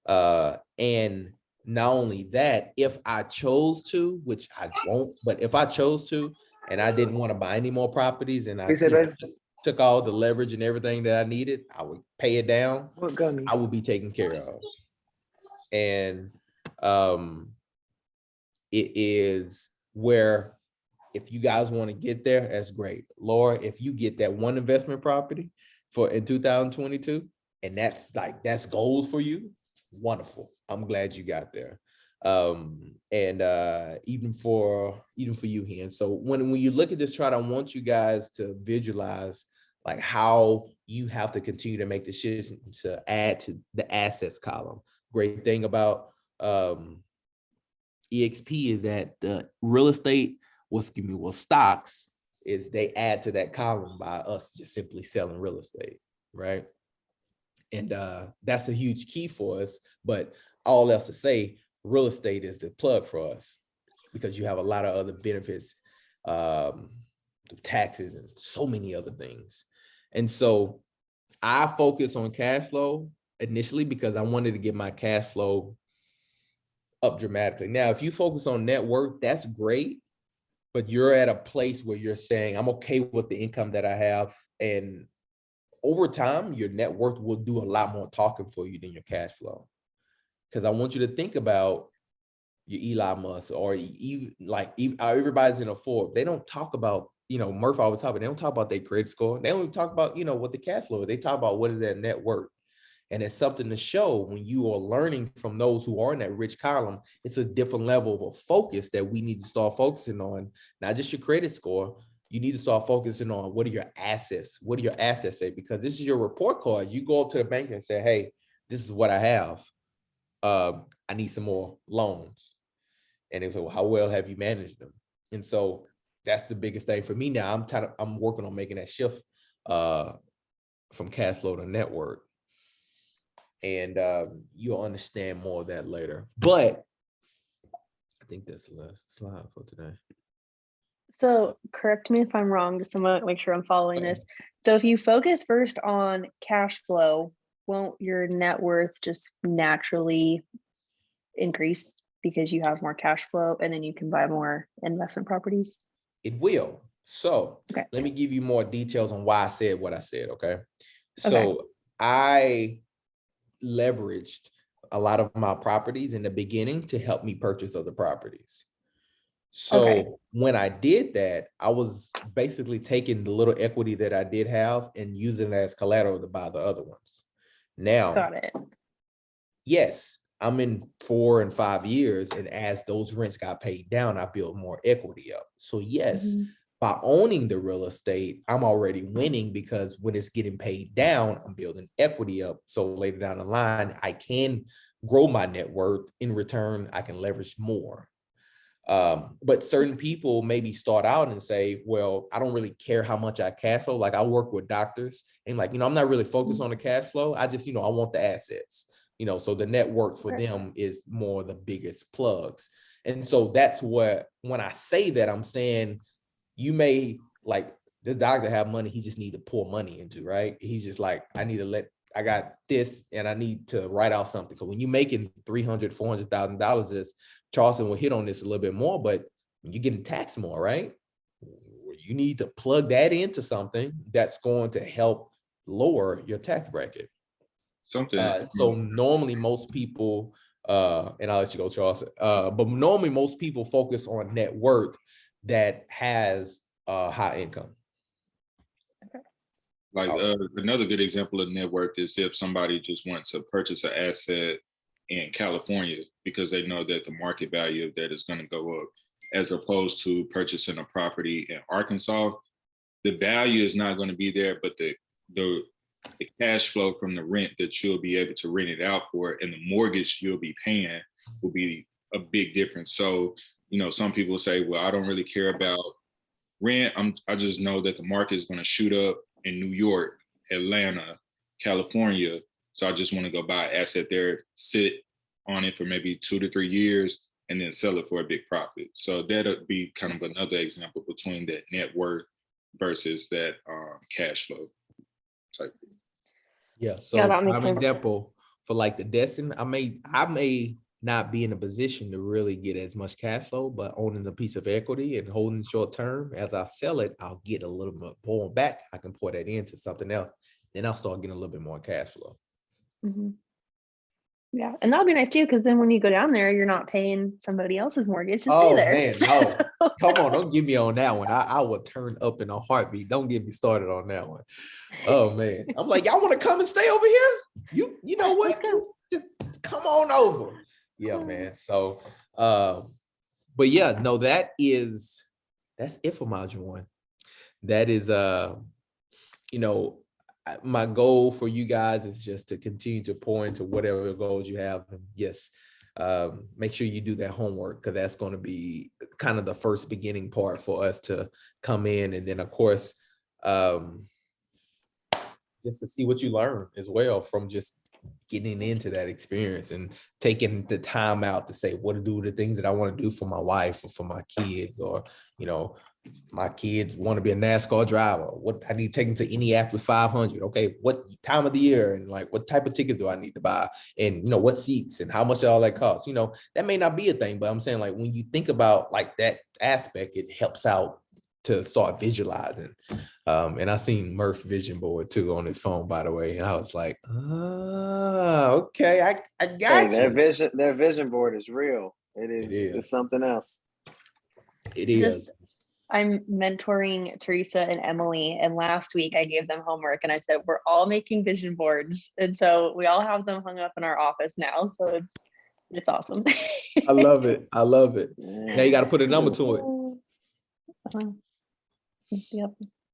And not only that, if I chose to, which I won't, but if I chose to, and I didn't want to buy any more properties, and I took all the leverage and everything that I needed, I would pay it down. I would be taken care of. And it is where, if you guys want to get there, that's great. Laura, if you get that one investment property in 2022, and that's goals for you, wonderful. I'm glad you got there. And even for you, Hen. So when you look at this chart, I want you guys to visualize, like, how you have to continue to make decisions to add to the assets column. Great thing about EXP is that the real estate stocks is they add to that column by us just simply selling real estate, right? And that's a huge key for us. But all else to say, real estate is the plug for us, because you have a lot of other benefits, taxes, and so many other things. And so I focus on cash flow initially because I wanted to get my cash flow up dramatically. Now, if you focus on net worth, that's great, but you're at a place where you're saying, I'm okay with the income that I have, and over time, your net worth will do a lot more talking for you than your cash flow. Because I want you to think about your Elon Musk or even everybody's in a Forbes. They don't talk about, Murph always talk about, they don't talk about their credit score. They don't even talk about, what the cash flow is. They talk about what is their net worth. And it's something to show when you are learning from those who are in that rich column. It's a different level of focus that we need to start focusing on, not just your credit score. You need to start focusing on what are your assets? What do your assets say? Because this is your report card. You go up to the bank and say, hey, this is what I have. I need some more loans. And they say, well, how well have you managed them? And so that's the biggest thing for me now. I'm working on making that shift from cash flow to net worth. And you'll understand more of that later. But I think that's the last slide for today. So correct me if I'm wrong, just to make sure I'm following this. So if you focus first on cash flow, won't your net worth just naturally increase because you have more cash flow and then you can buy more investment properties? It will. So Let me give you more details on why I said what I said, okay? So I leveraged a lot of my properties in the beginning to help me purchase other properties. So when I did that, I was basically taking the little equity that I did have and using it as collateral to buy the other ones. Now, got it. Yes, I'm in 4 and 5 years, and as those rents got paid down, I built more equity up. So yes, by owning the real estate, I'm already winning because when it's getting paid down, I'm building equity up. So later down the line, I can grow my net worth. In return, I can leverage more. But certain people maybe start out and say, well, I don't really care how much I cash flow. Like I work with doctors and like, I'm not really focused on the cash flow. I just, I want the assets, so the net worth for them is more the biggest plugs. And so that's what, when I say that, I'm saying you may like this doctor have money, he just need to pour money into, right? He's just like, I got this and I need to write off something. Because when you're making $300,000, $400,000, is Charleston will hit on this a little bit more, but you're getting taxed more, right? You need to plug that into something that's going to help lower your tax bracket. So normally most people, and I'll let you go, Charleston, but normally most people focus on net worth that has high income. Like another good example of net worth is if somebody just wants to purchase an asset in California because they know that the market value of that is going to go up, as opposed to purchasing a property in Arkansas. The value is not going to be there, but the cash flow from the rent that you'll be able to rent it out for and the mortgage you'll be paying will be a big difference. So, some people say, well, I don't really care about rent. I just know that the market is going to shoot up in New York, Atlanta, California. So I just want to go buy an asset there, sit on it for maybe 2 to 3 years, and then sell it for a big profit. So that'll be kind of another example between that net worth versus that cash flow type. Yeah. So that makes sense. Example for like the Destin, I may not be in a position to really get as much cash flow, but owning a piece of equity and holding short term, as I sell it, I'll get a little bit more back. I can pour that into something else. Then I'll start getting a little bit more cash flow. Yeah, and that'll be nice too, because then when you go down there, you're not paying somebody else's mortgage to stay there. Man, no, come on, don't get me on that one. I will turn up in a heartbeat. Don't get me started on that one. Oh man, I'm like, y'all want to come and stay over here? You know what? Just come on over. Yeah, man. So, but yeah, no, that's it for module 1. That is, my goal for you guys is just to continue to pour into whatever goals you have. And yes, make sure you do that homework, because that's going to be kind of the first beginning part for us to come in. And then of course, just to see what you learn as well from just getting into that experience and taking the time out to say, what to do, the things that I want to do for my wife or for my kids, or, my kids want to be a NASCAR driver. What I need to take them to Indianapolis 500. Okay, what time of the year and like what type of tickets do I need to buy, and what seats and how much all that costs. That may not be a thing, but I'm saying like when you think about like that aspect, it helps out to start visualizing. And I seen Murph vision board too on his phone, by the way. And I was like, okay, I Hey, got you. their vision board is real. It It's is. something else. It is. I'm mentoring Teresa and Emily, and last week I gave them homework and I said, we're all making vision boards. And so we all have them hung up in our office now. So it's awesome. I love it. I love it. Now you got to That's put a number cool. to it. Yep.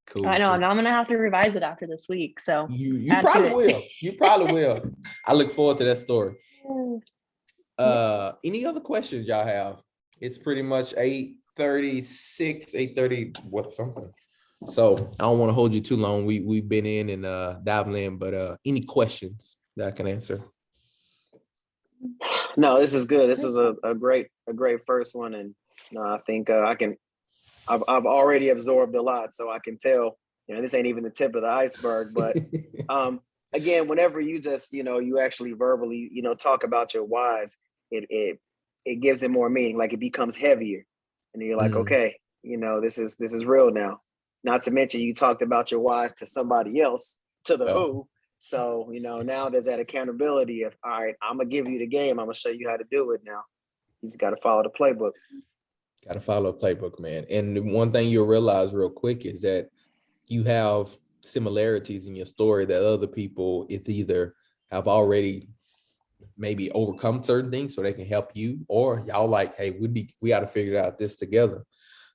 Cool. I know. Cool. I'm gonna have to revise it after this week. So You add to probably it. will. You probably will. I look forward to that story. Any other questions y'all have? It's pretty much 8:36, 8:30, what something. So I don't want to hold you too long. We've been in and diving in, but any questions that I can answer? No, this is good. This was a great first one, and no, I think I've already absorbed a lot, so I can tell. This ain't even the tip of the iceberg, but again, whenever you just you actually verbally talk about your whys, it gives it more meaning. Like it becomes heavier, and you're like, okay, this is real now. Not to mention you talked about your whys to somebody else, to the who. So now there's that accountability of, all right, I'm gonna give you the game. I'm gonna show you how to do it now. You just got to follow the playbook. Got to follow a playbook, man. And the one thing you'll realize real quick is that you have similarities in your story that other people either have already maybe overcome certain things so they can help you, or y'all like, hey, we got to figure out this together.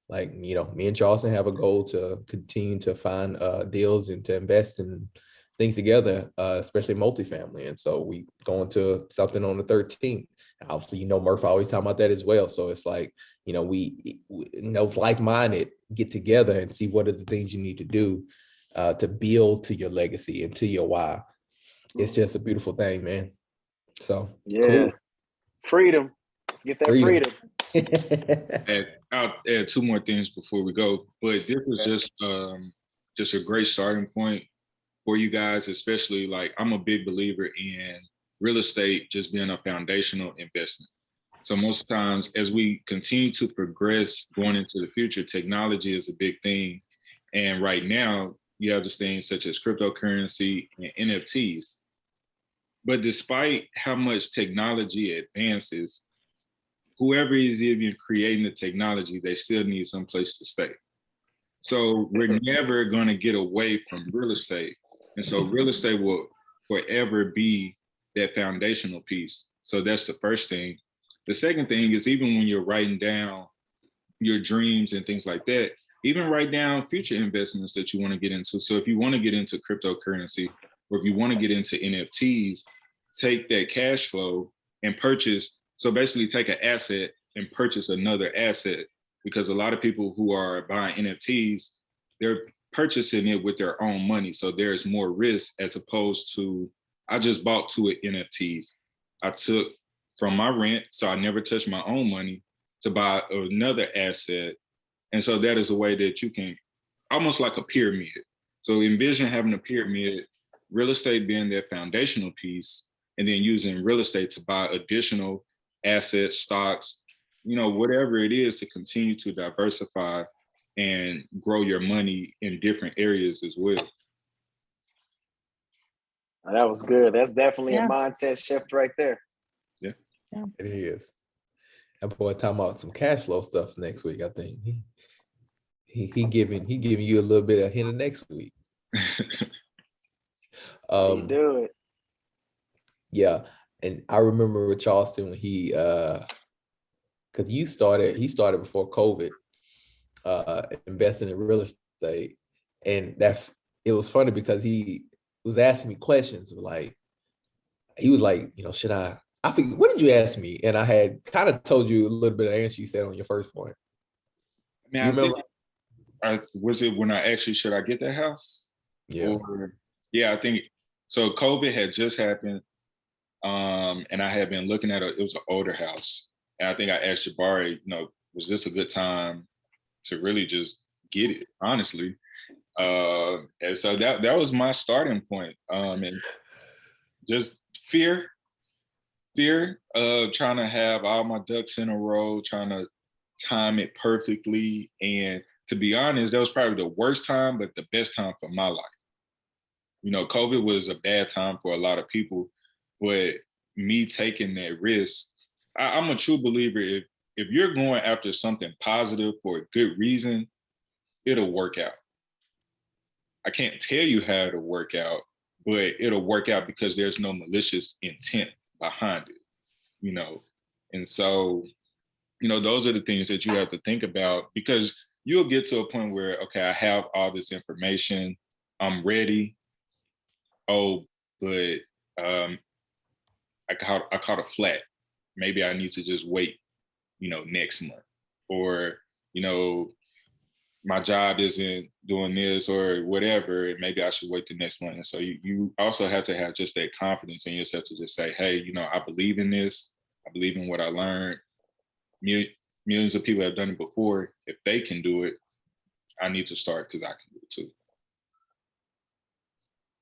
Like, me and Charleston have a goal to continue to find deals and to invest in things together, especially multifamily. And so we going to something on the 13th. Obviously, Murph always talking about that as well. So it's like, we like-minded get together and see what are the things you need to do to build to your legacy and to your why. It's just a beautiful thing, man. So yeah, cool. Freedom. Let's get that freedom. I'll add two more things before we go, but this is just a great starting point for you guys, especially like I'm a big believer in real estate just being a foundational investment. So most times as we continue to progress going into the future, technology is a big thing. And right now you have these things such as cryptocurrency and NFTs. But despite how much technology advances, whoever is even creating the technology, they still need some place to stay. So we're never going to get away from real estate. And so real estate will forever be that foundational piece. So that's the first thing. The second thing is, even when you're writing down your dreams and things like that, even write down future investments that you want to get into. So if you want to get into cryptocurrency, or if you want to get into NFTs, take that cash flow and purchase. So basically take an asset and purchase another asset, because a lot of people who are buying NFTs, they're purchasing it with their own money. So there's more risk, as opposed to, I just bought two NFTs. I took from my rent, so I never touched my own money, to buy another asset. And so that is a way that you can, almost like a pyramid. So envision having a pyramid, real estate being that foundational piece, and then using real estate to buy additional assets, stocks, whatever it is, to continue to diversify and grow your money in different areas as well. That was good. That's definitely a mindset shift right there. Yeah. It is. That boy talking about some cash flow stuff next week. I think he giving you a little bit of hint of next week. You do it. Yeah, and I remember with Charleston when he because he started before COVID, investing in real estate, and it was funny because he was asking me questions like, he was like, should I forget, what did you ask me? And I had kind of told you a little bit of the answer you said on your first point. Now, you remember? Was it when I asked you, should I get that house? Yeah. I think so. COVID had just happened. And I had been looking at it was an older house. And I think I asked Jabari, was this a good time to really just get it, honestly? And so that was my starting point. And just fear of trying to have all my ducks in a row, trying to time it perfectly. And to be honest, that was probably the worst time, but the best time for my life. You know, COVID was a bad time for a lot of people, but me taking that risk, I'm a true believer. If you're going after something positive for a good reason, it'll work out. I can't tell you how it'll work out, but it'll work out because there's no malicious intent behind it, you know? And so, you know, those are the things that you have to think about, because you'll get to a point where, okay, I have all this information, I'm ready. Oh, but I caught a flat. Maybe I need to just wait, you know, next month. Or, you know, my job isn't doing this or whatever, and maybe I should wait the next month. And so you also have to have just that confidence in yourself to just say, hey, you know, I believe in this. I believe in what I learned. Millions of people have done it before. If they can do it, I need to start because I can do it too.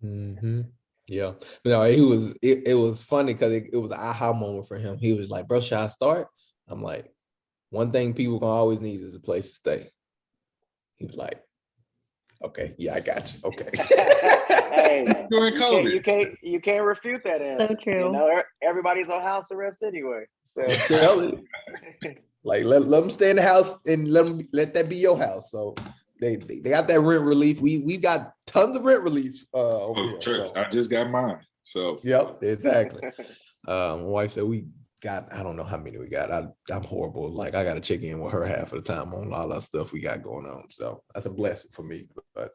Mm-hmm. Yeah. No, it was funny because it was an aha moment for him. He was like, bro, should I start? I'm like, one thing people gonna always need is a place to stay. He was like, okay, yeah, I got you. Okay. Hey, During COVID. you can't refute that answer. So true. You know, everybody's on house arrest anyway. So Tell it. Like let them stay in the house and let that be your house. So they got that rent relief. We've got tons of rent relief over here. Sure. So. I just got mine. So Yep, exactly. My wife said we got, I don't know how many we got. I'm horrible. Like I got to check in with her half of the time on all that stuff we got going on. So that's a blessing for me. But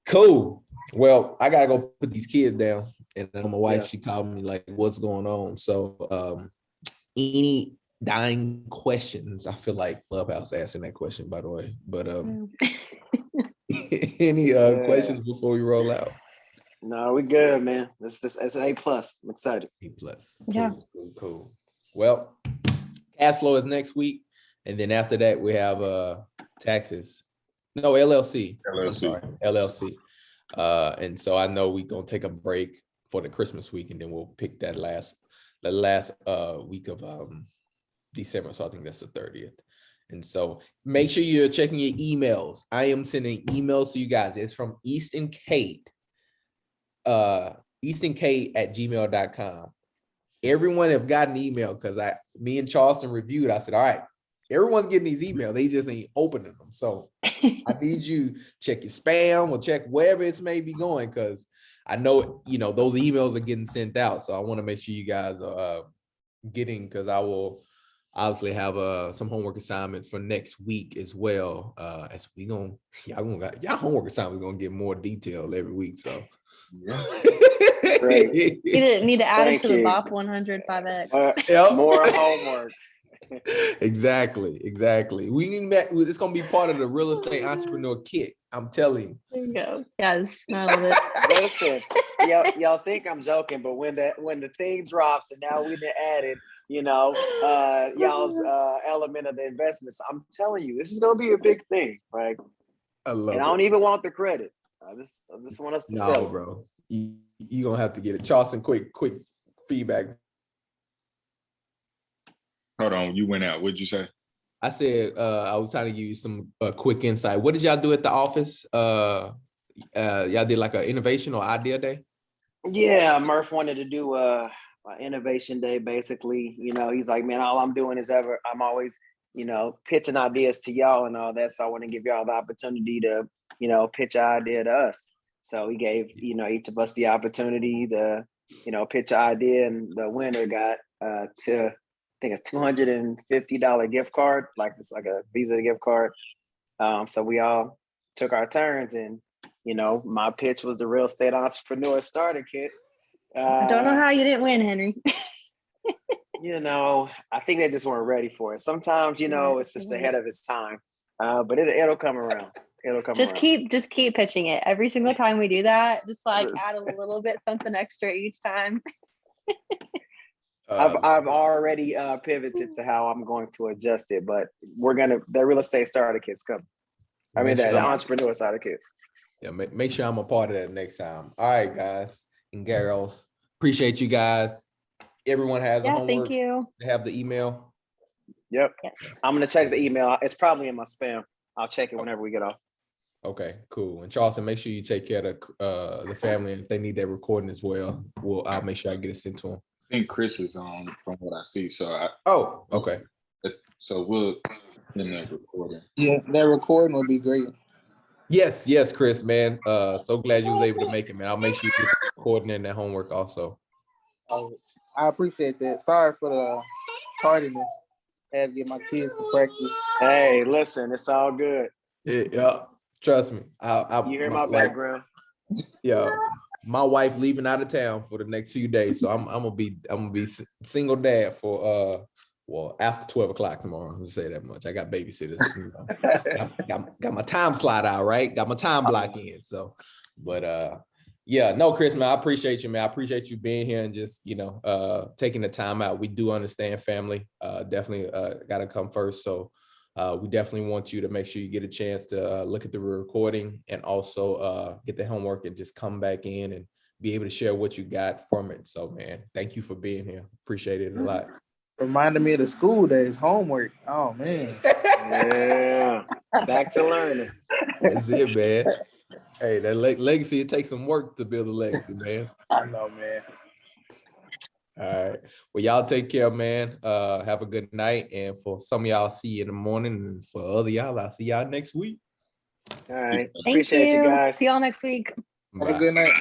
cool. Well, I gotta go put these kids down. And then my wife, she called me like, what's going on? So any dying questions? I feel like Clubhouse asking that question, by the way. But any questions before we roll out? No, we good, man. It's an A+. I'm excited. A+. Cool, Yeah. Cool. Well, cash flow is next week. And then after that, we have taxes. No, LLC. I'm sorry, LLC. And so I know we're gonna take a break for the Christmas week, and then we'll pick the last week of December. So I think that's the 30th. And so make sure you're checking your emails. I am sending emails to you guys. It's from Easton Kate. EastonK@gmail.com. Everyone have gotten email because me and Charleston reviewed. I said, all right, everyone's getting these emails. They just ain't opening them. So I need you check your spam or check wherever it may be going, because I know, you know, those emails are getting sent out. So I want to make sure you guys are getting, because I will obviously have some homework assignments for next week as well. As we y'all homework assignments gonna get more detailed every week. So Great. Need to add it to the you. BOP 100 5X. More homework. Exactly. It's gonna be part of the real estate entrepreneur kit. I'm telling you. There you go. Yes, I love it. Listen, y'all think I'm joking, but when the thing drops and now we done added, you know, y'all's element of the investments, I'm telling you, this is gonna be a big thing, right? I love and it. I don't even want the credit. I just want us to sell. No, bro. You gonna have to get it. Charleston, quick feedback. hold on, you went out. What'd you say? I said I was trying to give you some quick insight. What did y'all do at the office? Y'all did like an innovation or idea day? Yeah, Murph wanted to do an innovation day. Basically, you know, he's like, man, all I'm doing is I'm always, you know, pitching ideas to y'all and all that. So I want to give y'all the opportunity to, you know, pitch an idea to us. So he gave, you know, each of us the opportunity to, you know, pitch an idea, and the winner got to, I think, a $250 gift card, like it's like a Visa gift card. So we all took our turns, and, you know, my pitch was the real estate entrepreneur starter kit. I don't know how you didn't win, Henry. You know, I think they just weren't ready for it. Sometimes, you know, it's just ahead of its time, but it'll come around. Just keep pitching it every single time we do that. Just like add a little bit something extra each time. I've already pivoted to how I'm going to adjust it, but the real estate starter kit's coming. I mean, the entrepreneur starter kit. Yeah, make sure I'm a part of that next time. All right, guys and girls, appreciate you guys. Everyone has a homework. Thank you. They have the email. Yep. Yes. I'm gonna check the email. It's probably in my spam. I'll check it whenever we get off. Okay, cool. And Charleston, make sure you take care of the family. And if they need that recording as well, I'll make sure I get it sent to them. I think Chris is on from what I see. So Oh, okay. so we'll in that recording. Yeah, that recording would be great. Yes, Chris, man. So glad you was able to make it, man. I'll make sure you get the recording and that homework also. I appreciate that. Sorry for the tardiness. Had to get my kids to practice. Hey, listen, it's all good. Yeah. Trust me. You hear my background? Yeah. My wife leaving out of town for the next few days, so I'm gonna be single dad for after 12 o'clock tomorrow. I'll say that much. I got babysitters. You know. got my time slot out, right? Got my time block in. So, but yeah, no, Chris, man, I appreciate you, man. I appreciate you being here and just, you know, taking the time out. We do understand family. Definitely gotta come first. So we definitely want you to make sure you get a chance to look at the recording and also get the homework and just come back in and be able to share what you got from it. So, man, thank you for being here. Appreciate it a lot. Reminded me of the school days, homework. Oh, man. Yeah, back to learning. That's it, man. Hey, that legacy, it takes some work to build a legacy, man. I know, man. All right. Well, y'all take care, man. Have a good night. And for some of y'all, see you in the morning. And for other y'all, I'll see y'all next week. All right. Thank Appreciate you guys. See y'all next week. Have a good night.